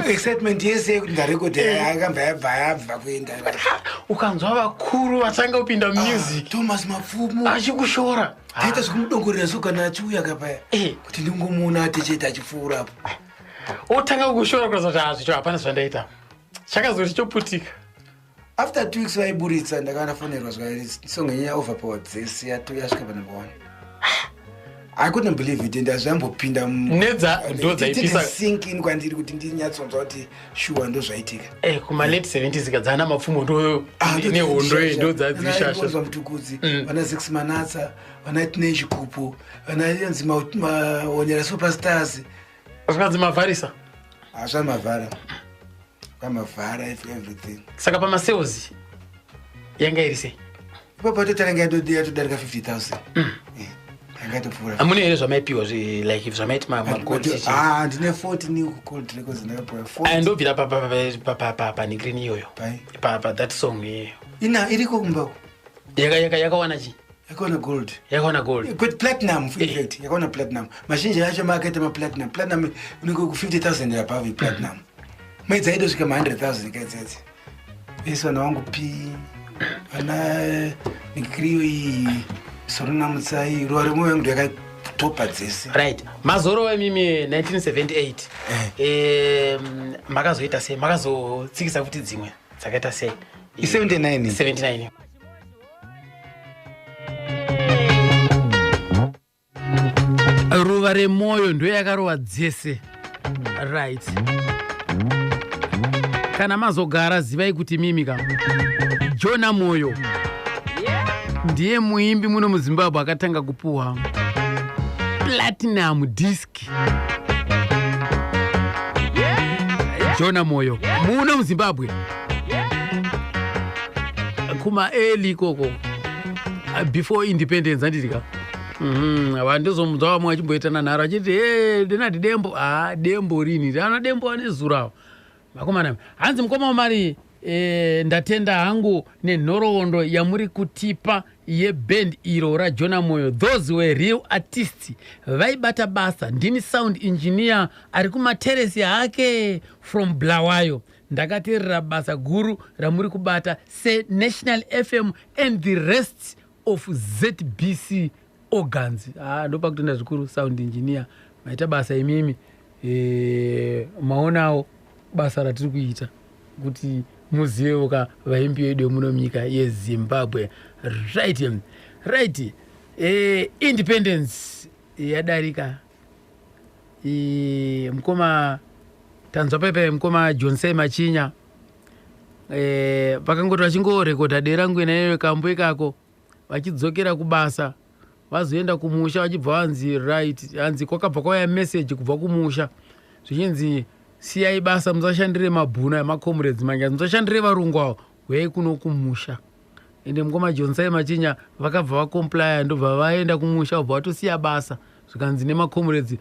excitement yese yekuti ndarekodi akamba yabva kuenda ukanzwa vakuru vatanga kupinda music Thomas Mapfumo achikushora taita zvikumudongorera so kana achiuya kapaya kuti ndingomuona atecheta achipfuura apo otanga kukushora kuratidza kuti hazvicho hapana zvandaita chakazoti choputika after 2 weeks vaiburitsa ndakanafonerwa song yenyaya overpowered dzese yasvika panumber 1 I couldn't believe it ndazvambopinda nedza ndo dzaipisa sink in kwandiri kuti ndinyatsonzwa kuti shuwa ndo zvaitika kuma late 70s kadzana Mapfumo ndo nehondo ndo dzadzishasha mutukudzi vana 6 manatsa vana tine chikupu vana yanzi maonyera superstars zvakanzi mavharisa zvamavhara pamavhara everything saka pamasales yanga iri sei ipapo totaranga yatodarika 50,000 amune here zvamaipiwa like zvamaiti magoti ndine 14 kucold records ndakapiwa ndobvira panikrini iyoyo that song iyoyo iriko kumbako yakawana chi yakawana gold but platinum in fact yakawana platinum mazhinji acho maakaita maplatinum unenge ku 50,000 above platinum maidzaido svika ma 100,000 kaitsetse esi vana vangu p vana nikiriyo iyi Sorona Mutsai ruwa rimwe yangu yakatopa dzese right mazoro emimi 1978 makazoita sei makazotsikisa kuti dzimwe dzakaita sei 79 ruva remwoyo ndo yakarova dzese right kana mazogara zivai kuti mimika Jona Moyo ndiye muimbi muno muZimbabwe akatanga kupuwa platinum disc Jona Moyo muno muZimbabwe kuma early koko before independence anditika vandizomudza vamwe achimboitana nharo achiti ndinati dembo dembo rini ndana dembo ane zurawo vakomana hanzi mukoma mari ndatenda hangu nenhoroondo yamuri kutipa yeband iro raJona Moyo. Those were real artists vaibata basa. Ndini sound engineer ari kumateresi hake from Bulawayo. Ndakateerera basa guru ramuri kubata se National FM and the rest of ZBC organs. Ndopa kutenda zvikuru sound engineer maita basa imimi maonawo basa ratiri kuita kuti muzive vaimbi vedu muno munyika yeZimbabwe. Right. Independence yadarika mkoma tanzwa pepe mkoma John Machinya pakangoti vachingorekodha dera ngwena iyoyo kambo ikako vachidzokera kubasa vazoenda kumusha vachibva vanzi right hanzi kwakabva kwauya meseji kubva kumusha zvichinzi siyai basa musashandire mabhuna emakomrades manyazi musashandire varungu avo huyai kuno kumusha ende mukoma Johnsai Machinya vakabva vakomplya ndobva vaenda kumusha ubva vatosiya basa zvikanzi nemakomrades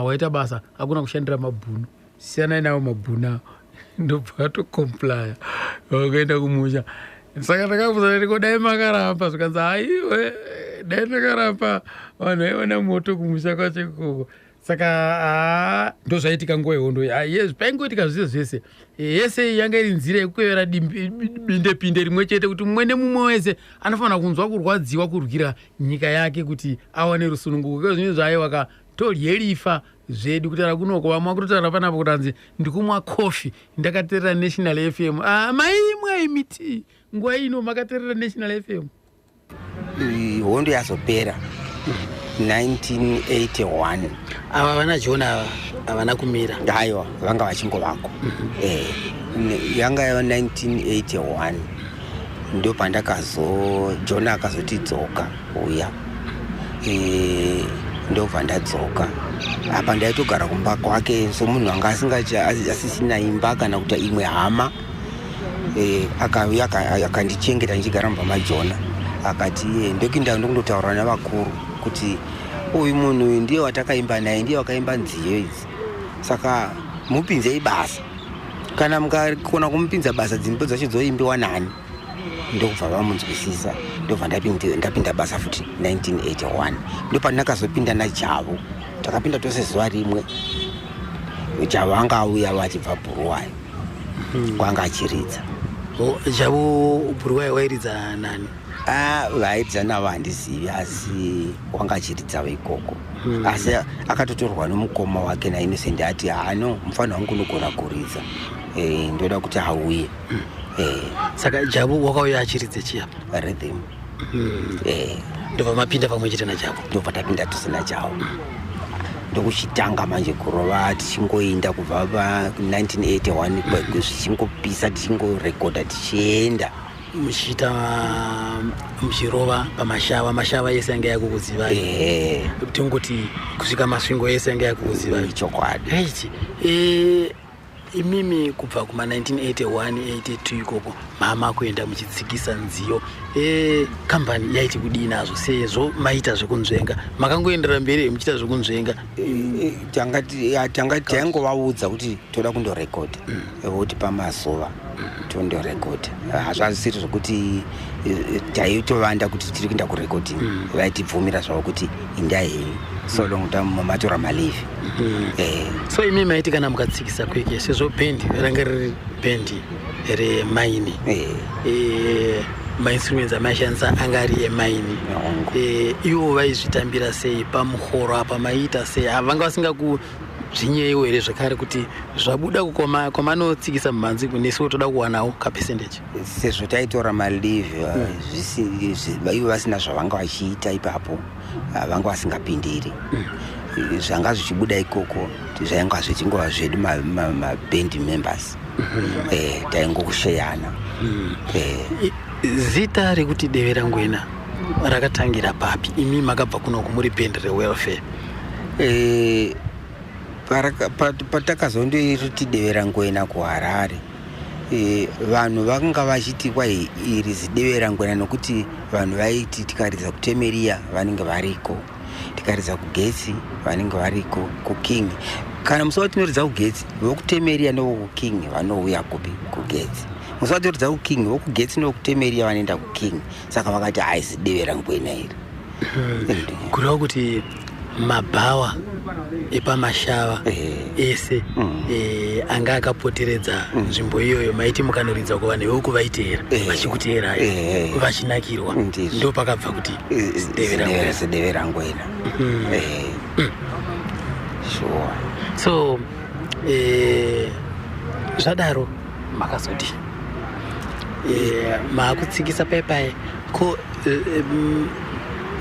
waita basa hakuna kushandira mabhuna siyanai navo mabhuna ndobva vatokomplya vakaenda kumusha saka ndakabvunza ndiko dai makaramba zvikanzi haiwe dai ndakaramba vanhu vaiona moto kumusha kwacho ikoko saka ndozvaitika nguva yehondo paingoitika zvese zvese yese yanga iri nzira yekukwevera bindepinde rimwe chete kuti mumwe nemumwe wese anofanira kunzwa kurwadziwa kurwira nyika yake kuti awane rusununguko ke zvine zvaiwaka toryerifa zvedu kutaura kunoko vamwe kutotara panapo kutanzi ndikumwa kofi ndakateerera National FM maimwe miti nguva ino makateerera National FM hondo yazopera 1981 ava vana John havana kumira aiwa vanga vachingovako yanga yava 1981 ndo John akazotidzoka uya ndobva ndadzoka apa ndaitogara kumba kwake somunhu anga asisina imba kana kuti imwe hama akauya akandichengeta ndichigara mumba maJona akati ndokinda ndokundotaura navakuru kuti uyu munhu ndiye watakaimba naye ndiye wakaimba nziyo idzi saka mupinzei basa kana mukakona kumupinza basa dzimbo dzacho dzoimbiwa nani ndokubva vamunzwisisa ndobva ndapinda basa futi 1981 ndopandakazopinda naJavo takapinda tose zuva rimwe Javo anga auya vachibva Bhuruwayo kwanga achiridza Javo Bhuruwayo wairidza nani vairidza navo handizivi asi wanga achiridza ikoko asi akatotorwa nomukoma wake naInnocent ati hano mufanira wangu unogona kuridza ndoda kuti auye saka Javo wakauya achiridze chiapa rhythm ndobva mapinda pamwe chete naJavo ndobva tapinda tose naJavo ndokuchitanga manje kurova tichingoenda kubva pa1981 tichingopisa tichingorekodha tichienda muchiita muchirova pamashava yese yanga yakukuzivai tingoti kusvika masvingo yese yanga yakukuzivai chokwadi imimi kubva kuma1981 82 ikoko mama kuenda muchitsikisa nziyo kambani yaiti kudii nazvo sezvo maita zvekunzvenga makangoendera mberi muchiita zvekunzvenga taingovaudza kuti toda kundorekodha kuti pamazuva tondorekodha hazvazisiri zvokuti taitovanda kuti tiri kuenda kurekodhi vaitibvumira zvavo kuti indai henyu so long matora malivi so imi maiti kana mukatsikisa kweke sezvo bhendi ranga riri bhendi remaini mainstruments amaishandisa anga ari emaini ivo vaizvitambira sei pamuhoro apa maita sei vanga vasingakuzvinyeiwo here zvekare kuti zvabuda kwamanotsikisa mumhanzi nesuwo toda kuwanawo kapesendeji sezvo taitora malivi ivo vasina zvavanga vachiita ipapo vanga vasingapindiri zvanga zvichibuda ikoko zvainga zvichingova zvedu mabhendi members taingokusheyana zita rekuti Devera Ngwena rakatangira papi imi makabva kuno muri bhendi rewelfare patakazondoiti Devera Ngwena kuHarare vanhu vakanga vachiti kwai iri zidevera Ngwena nokuti vanhu vaiti tikaridza kuTemeria vanenge variko tikaridza kuGetsi vanenge variko kuKing kana musi watinoridza kuGetsi vokuTemeria nevokuKing vanouya kupi kuGetsi musi watinoridza kuKing vokuGetsi nevokuTemeria vanoenda kuKing saka vakati haisi Devera Ngwena iri kureva kuti mabhawa epamashava ese anga akapoteredza nzvimbo iyoyo maiti mukanoridza kuvanhu vekuvaiteera vachikuteera vachinakirwa ndo pakabva kuti Devera Ngwena sure so zvadaro makazoti maakutsikisa paipai ko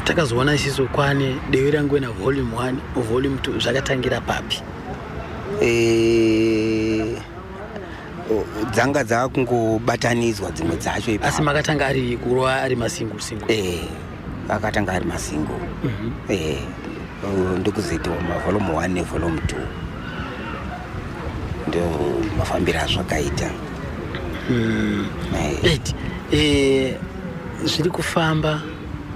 takazoona isiso kwane Devera Ngwena volume 1 volume 2 zvakatangira papi dzanga dzakungobatanidzwa dzimwe dzacho asi makatanga ari kurova ari masingle akatanga ari masingo ndokuzoitawo mavolume 1 nevolume 2 ndo mafambiro azvakaita. zviri kufamba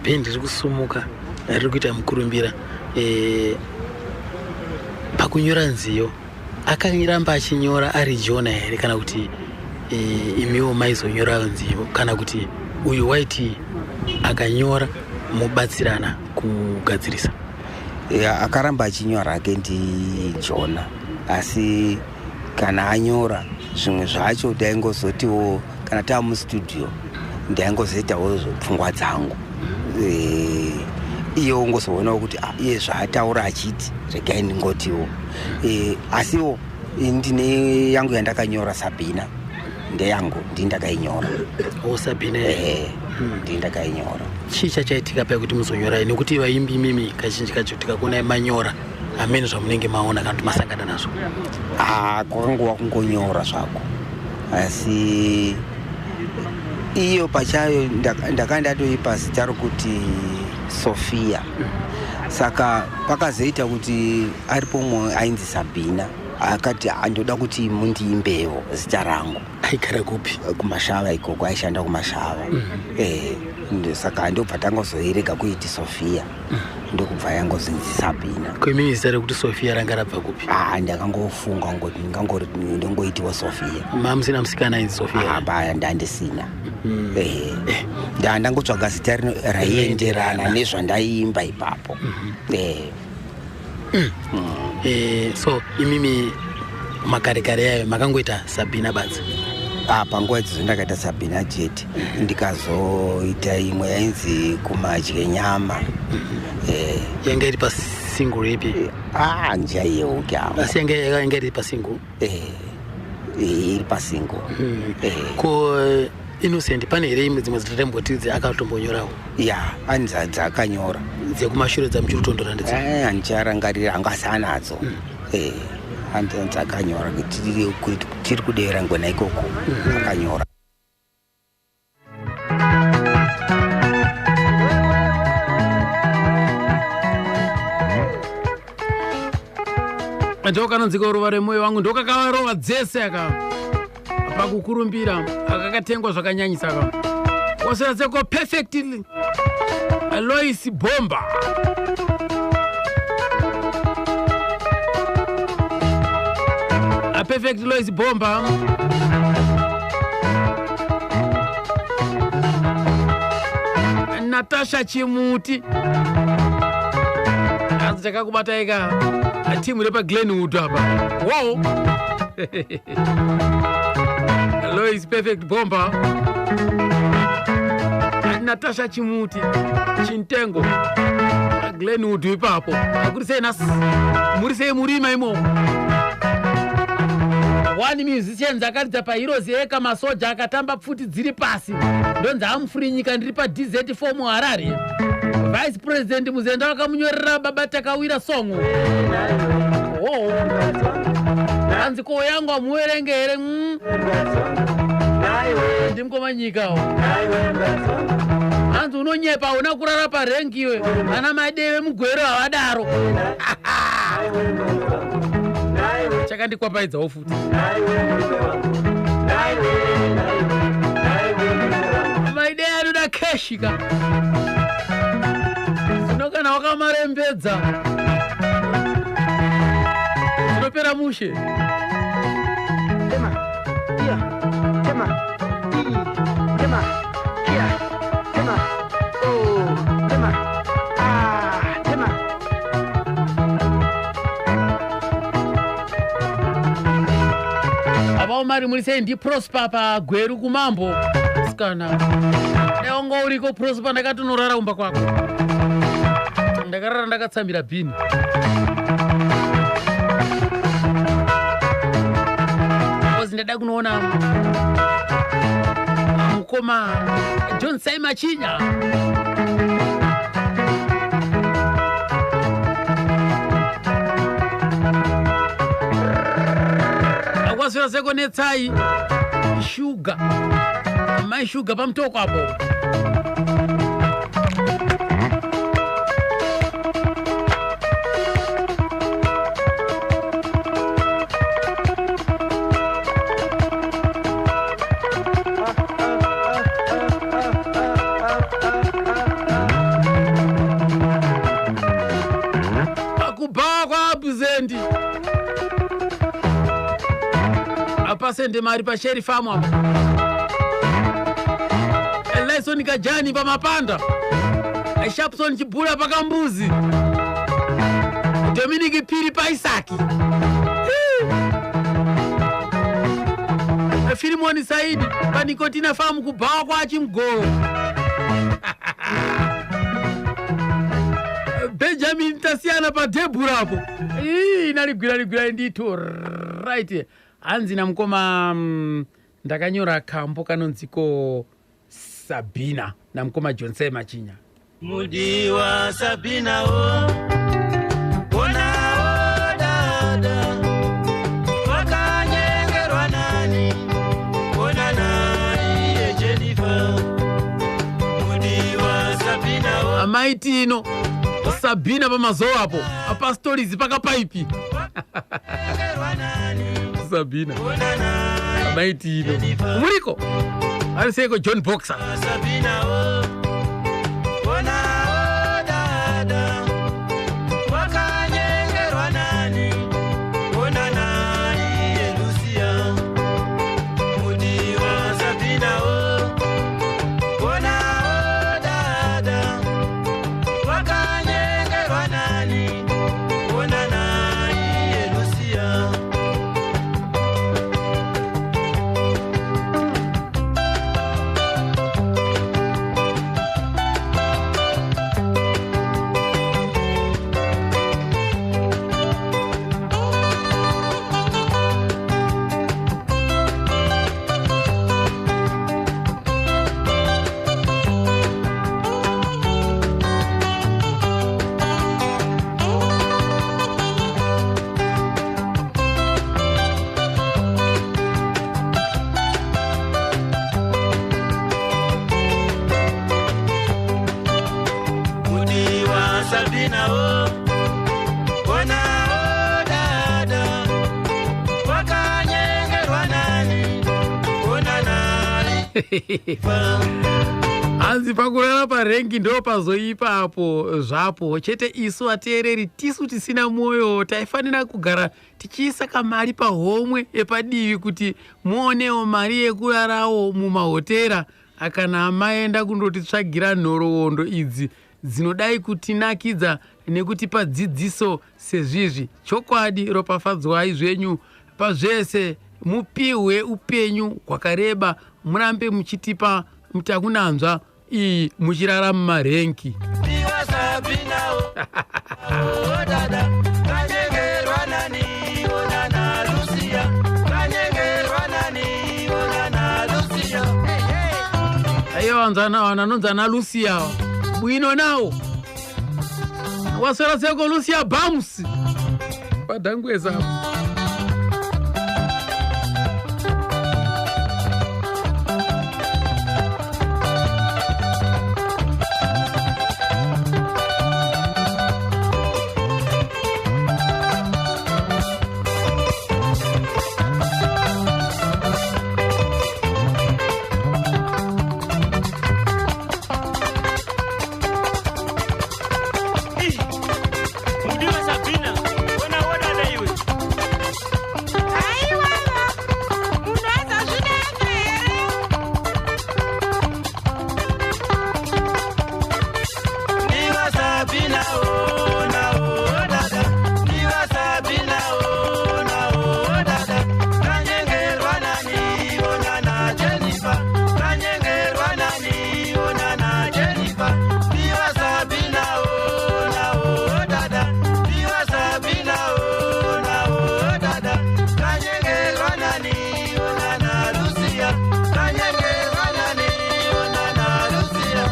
bhendi riri kusumuka riri kuita mukurumbira pakunyora nziyo akaramba achinyora ari Jona here kana kuti imiwo maizonyora nziyo kana kuti uyu waiti akanyora mubatsirana kugadzirisa? Akaramba achinyora ake ndi Jona, asi kana anyora zvimwe zvacho ndaingozotiwo kana tava mustudio ndaingozoitawo pfungwa dzangu iye ungozoona kuti iye zvaataura achiti regai ndingotiwo asiwo ndine yangu yandakanyora Sabina ndeyangu ndindakainyora. Sabina ndindakainyora. Chii chaitika paya kuti muzonyora nekuti vaimbi mimi kazhinji kacho tikakuona manyora amene zvamunenge maona kana kuti masangana nazvo? Kwakangowa kungonyora zvako, asi iyo pachayo ndakandatoipa zita rokuti Sofia. Saka pakazoita kuti aripo umwe ainzi Sabina akati andoda kuti mundiimbewo zita rangu. Aigara kupi? Kumashava ikoko, aishanda kumashava. Saka ndobva tangozoirega kuiti Sofia, ndokubva yangozinzi Sabina. Kwemimi zita rekuti Sofia ranga rabva kupi? Ndakangofunga ngoti ndongoitiwa Sofia. Musina musikana ainzi Sofia? Baya ndandisina. Ndangotsvaga zita raienderana nezvandaimba ipapo. So imimi makarekare yayo makangoita Sabina badzi? Panguva idzo ndakaita Sabina chete, ndikazoita imwe yainzi kumadye nyama. Yanga iri pasingle ipi? Njaiyewoke apo. Asi yanga iri pasingle? Iri pasingle. Ko Innocent pane here imwe dzimwe dzatambotidzi akatombonyorawo? Ani dzaakanyora dzekumashure dzamuchirutondora ndidzo? Handicharangarira, hangasanadzo. Dzakanyora tiri kudera ngwena ikoko akanyora. ndokanonzika ruva remwoyo wangu ndokakavarova dzese aka pakukurumbira akakatengwa zvakanyanyisa aka oseratseko perfectly Lois Bomba. A perfect Lois Bomba. Natasha Chimuti. Azaka kubata ika timu repa Glenwood hapa. Wow. Lois perfect Bomba. Natasha Chimuti Chintengo Glenwood ipapo akurise nas murise murima imo wani musicians akaridza paheroes eka masoja akatamba pfuti dziri pasi ndonza amufurinyika ndiri pa DZ4 muHarare. Vice President Muzenda wakamunyorera baba takawira song anziko yangu amuerenge here ndimkomanyika anzi unonyepa una kurara parengi iwe ana madeve mugwero havadaro chakandikwapaidzawo futi maidei anoda keshika zvino kana wakamarembedza zvinopera mushe Mari murise ndi Prosper pa Gweru kumambo sikana neongo uriko Prosper ndakatonorara umba kwako ndakarara ndakatsambira bini kozi ndada kunoona mukoma John Saima Chinya akwasira seko netsai sugar mai sugar pamtoko apo kubawa kwa abuzendi apasende mari pasherifamu apo Elaison Kajani pamapanda Shapson Chibula pakambuzi Dominic Piri paisaki Filimoni Saidi panikotina famu kubawa kwa chimgoro Benjamin Tasiana pa Deburapo inaligwira ndito right hanzi namkoma ndakanyora kambo kanonziko Sabina namkoma Jonse Machinya Mudi wa Sabina o Ona o dada Wakanyengerwa nani Ona nani Jennifer Mudi wa Sabina o Amaiti ino Sabina pamazoa hapo apastolizi paka paipi Sabina Amaiti ino Umuriko Aliseko John Boxer Sabina o Ona o dada Wakanyengerwa nani Ona nani Lucia Mudi wa Sabina o Ona o dada Wakanyengerwa nani Ona nani Lucia Mudi wa Sabina o Ona o dada Wakanyengerwa nani Ona nani Hanzi pakurara parengi ndo pazoipa apo zvapo chete isu ateereri tisu tisina moyo taifanira kugara tichiisa kamari pahomwe epadivi kuti muonewo mari yekurarawo mumahotera akana amaenda kundotitsvagira nhoroondo idzi dzinodai kutinakidza nekutipa dzidziso sezvizvi chokwadi ropafadzwai zvenyu pazvese mupihwe upenyu hwakareba murambe muchitipa mutakunanzva iyi muchirara mumarenki Mudi wa Sabina o dada Kanyengerwa nani Ona na Lucia Kanyengerwa nani Ona na Lucia aiyo wananonza na Lucia bwino nawo waswera seko Lucia Bams padhangweza Mudi wa Sabina Ona o dada iwe Ni wa Sabina ona o dada Ni wa Sabina ona o dada Kanyengerwa nani Ona na Jennifer Kanyengerwa nani Ona na Jennifer Ni wa Sabina ona o dada Ni wa Sabina ona o dada Kanyengerwa nani Ona na Lucia Kanyengerwa nani Ona na Lucia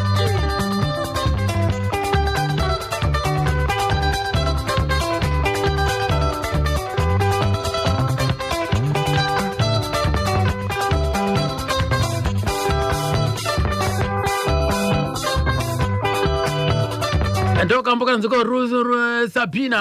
ndo kambo kanziko Sabina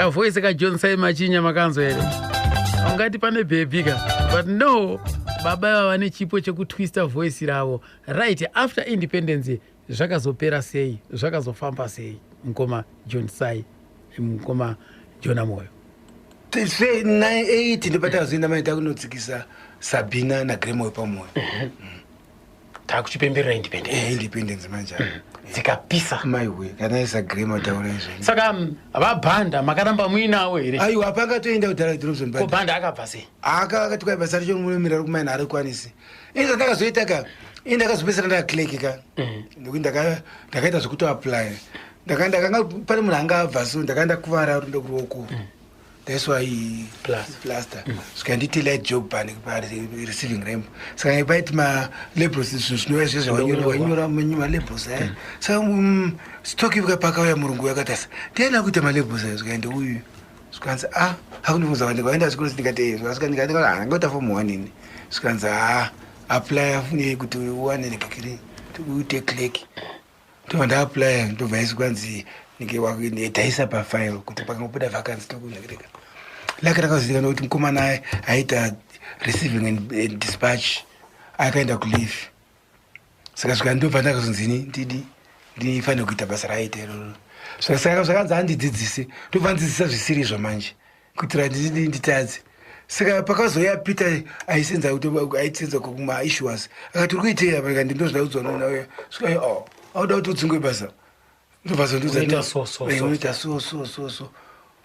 kavoice kaJohn Sai Machinya makanzwa here ungati pane bhebhi ka but no baba ava vane chipo chekutwista voice ravo right after independence zvakazopera sei zvakazofamba sei mukoma John Sai mukoma Jona Moyo 98 ndopatazoenda maita kunotsikisa Sabina naGremoyo pamoyo takuchipemberera independence independence manje dzikapisa maiwe kana isa Gremo taura izvo saka vabhanda makaramba muinawo here aiwa pangatoenda kudhara Drobson ko bhanda akabva sei akati kwa basa richo munomira kumaina ari kwanisi izvo ndakazoita ka indakazopesera ndakaclick ka ndokuti ndakaita zvokuto apply ndakanga pane munhu anga abva so ndakaenda kuvara rundo kuruoko that's why plaster skanditi light job ban receiving ramp saka ipaiti ma labels zvinova zvezvawanyora ma labels saka stock ivuka pakauya murungu yakatasa ndienda kuita ma labels zvikaenda uyu zvikanzi hakundifunza kuti waenda zvikuru ndikati zvasika ndikati angota form 1 ini zvikanzi apply afune kuti uwane nekakiri uite click ndobva ndaapply ndobva izikwanzi nditaisa pafile kuti pakangobuda vacancy tokunakireka lake rakazivikanwa kuti mukomana aita receiving and dispatch akaenda kuleave saka svika ndobva ndakazonzini ndifanira kuita basa raaita iroro saka zvakanzi andidzidzise ndobva ndidzidzisa zvisiri izvo manje kuitira nditadze saka pakazoya Peter aisenza kuti aitsenza kuma-issuers akati uri kuiteya pakati ndozvida kudzwa nouya svika auda kuti udzingwe basa ndobvazondiuita so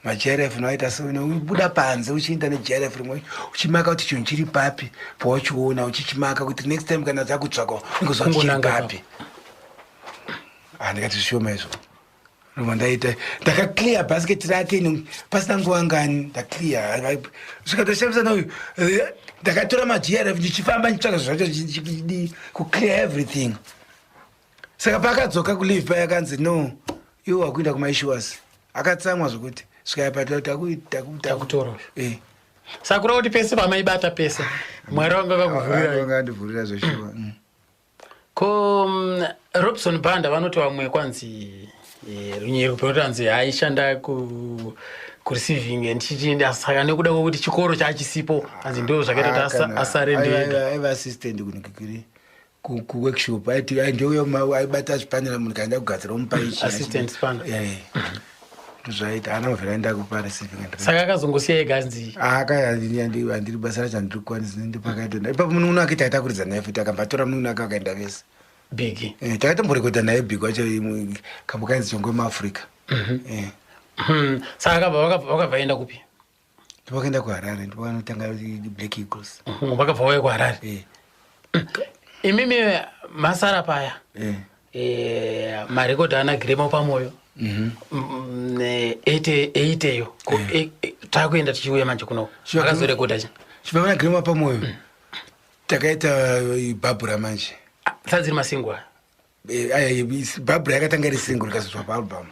maJRF noaita so ubuda panze uchienda neJRF rimwe uchimaka kuti chinhu chiri papi pawachiona uchichimaka kuti next time kana dzakutsvaka ngozvachiri papi ndikati zvishoma izvo ndobva ndaita ndakaclear basket rake pasina nguva ngani ndaclear zvikatoshamisa nauyu ndakatora maJRF ndichifamba nditsvaka zvacho kuclear everything saka pakadzoka kuleave paya akanzi no iwo wakuenda kuma-issuers akatsamwa zvokuti svikaya takutora saka kureva kuti pese pamaibata pese mwari wanga akakuvhurira zvoshuwa ko Robson Banda vanoti vamwe kwanzi runyero panotanzi aishanda kureceiving and chichienda saka nekuda kwokuti chikoro chachisipo anzi ndo zvakaita kuti asarendega aiva assistant kunikikiri kuworkshop ndoyo aibata zvipanera munhu kaenda kugadzira mupaichi assistant spanner ndozvaita ana mavhera enda kupa receiving saka akazongosiya ega anzi handiri basa racho handiri kukwanisa ndipakaita ipapo munhu uno akaita aitakuridza naye futi akambatora munhu uno akaenda vese bigi takaitomborekodha naye big wacho kambokainzi chongwe muafrica saka vakabva enda kupi ndopakaenda kuharare ndopakanotanga Black Eagles vakabva vauya kuharare imimi masara paya marekodhi ana Gremo pamoyo eiteyo takuenda tichiuya manje kuno akazorekodha chibva pana Gremo pamoyo takaita Barbara manje sadziri masingwa Barbara yakatanga iri single ikazozwa paalbum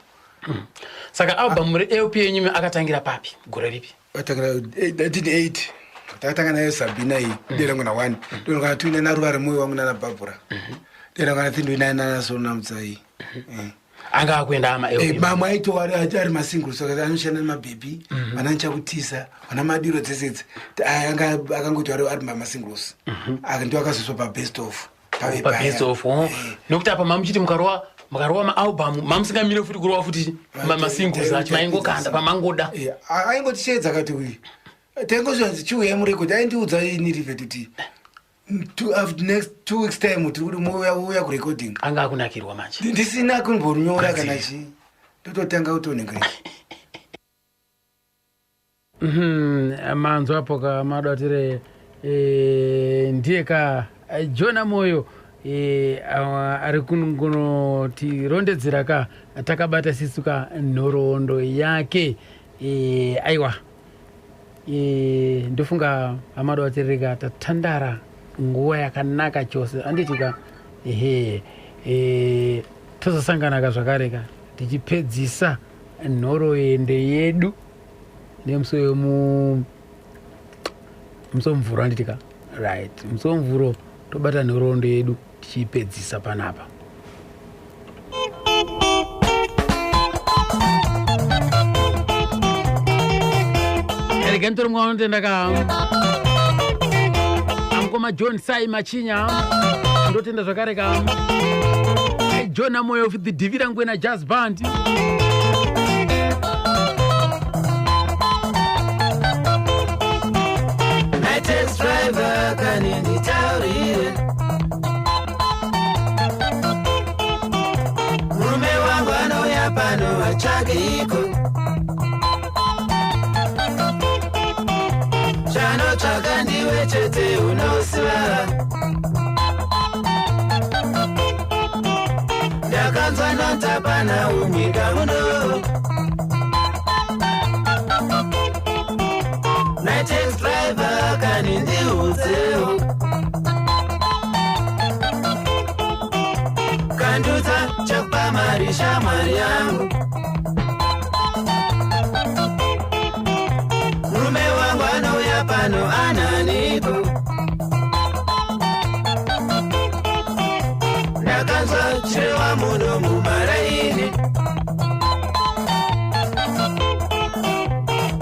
saka album reLP yenyume akatangira papi gore ripi akatangira 1998 takatanga nayo Sabina iyi derangana 1 ndorangana tuina naruva remoyo wangu nana Barbara derangana tindoina nana Sona Mutsai anga akuenda ama mamwe aito ari masingle saka anoshanda nemabhebhi vana nichakutisa vana madiro dzese akangoti ari masingles ndo akazoswa pabest of nokuti apa mamuchiti mukarova maalbum mamusingamire futi kurova futi masingles acho maingokanda pamangoda aingotichedza akati uyu taingozvanzi chiuya murekodhi aindiudza inirive kuti next 2 weeks time tiri kuti uya kurecording anga akunakirwa manje ndisina kumbonyora kana chi ndototanga kutonengera manzwa apo kamadwatire ndiye ka Jona Moyo ari kunotirondedzera ka takabata sisu ka nhoroondo yake aiwa ndofunga amadwatirika tatandara nguva yakanaka chose anditika tozosangana zvakareka tichipedzisa nhoroende yedu nemusomvuro anditika right musomvuro tobata nhoroondo yedu tichipedzisa panapa. Elegantoro mwa tenda ka Amkoma John Sai Machinya ndo tenda zvakare ka John Amoyo of the Divira Ngwena Jazz Band. Taxi driver kaninditaurire murume wangu anouya pano atsvake iko chanotsvaka ndiwe chete unosiva ndakanzwa notapana umwika muno taxi driver kanindiudzewo kandudza chakupa mari shamwari yangu murume wangu anouya pano ananiko ndakanzwa chirewa muno mumaraini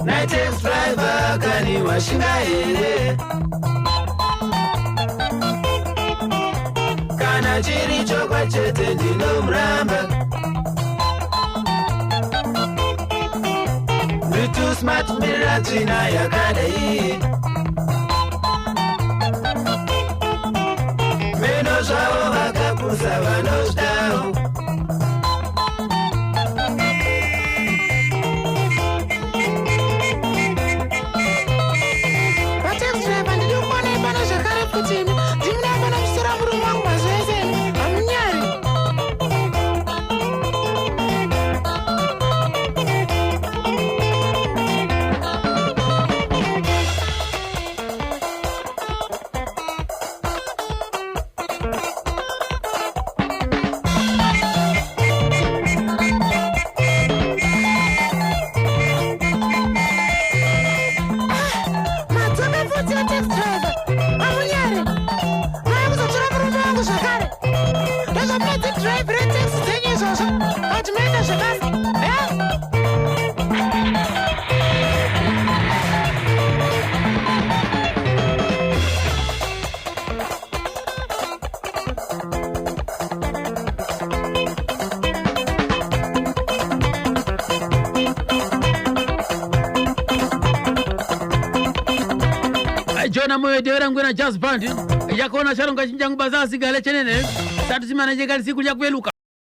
taxi driver kani washinga here kana chiri chokwa chete ndinomuramba nditu smart mirira tsvina yakadai meno zvavo vakapusa vanozvidawo John Amoyo Divira Ngwena Jazz Band yakaona charonga chinjangu baza asigale chenene satu simana jekali siku ya kueluka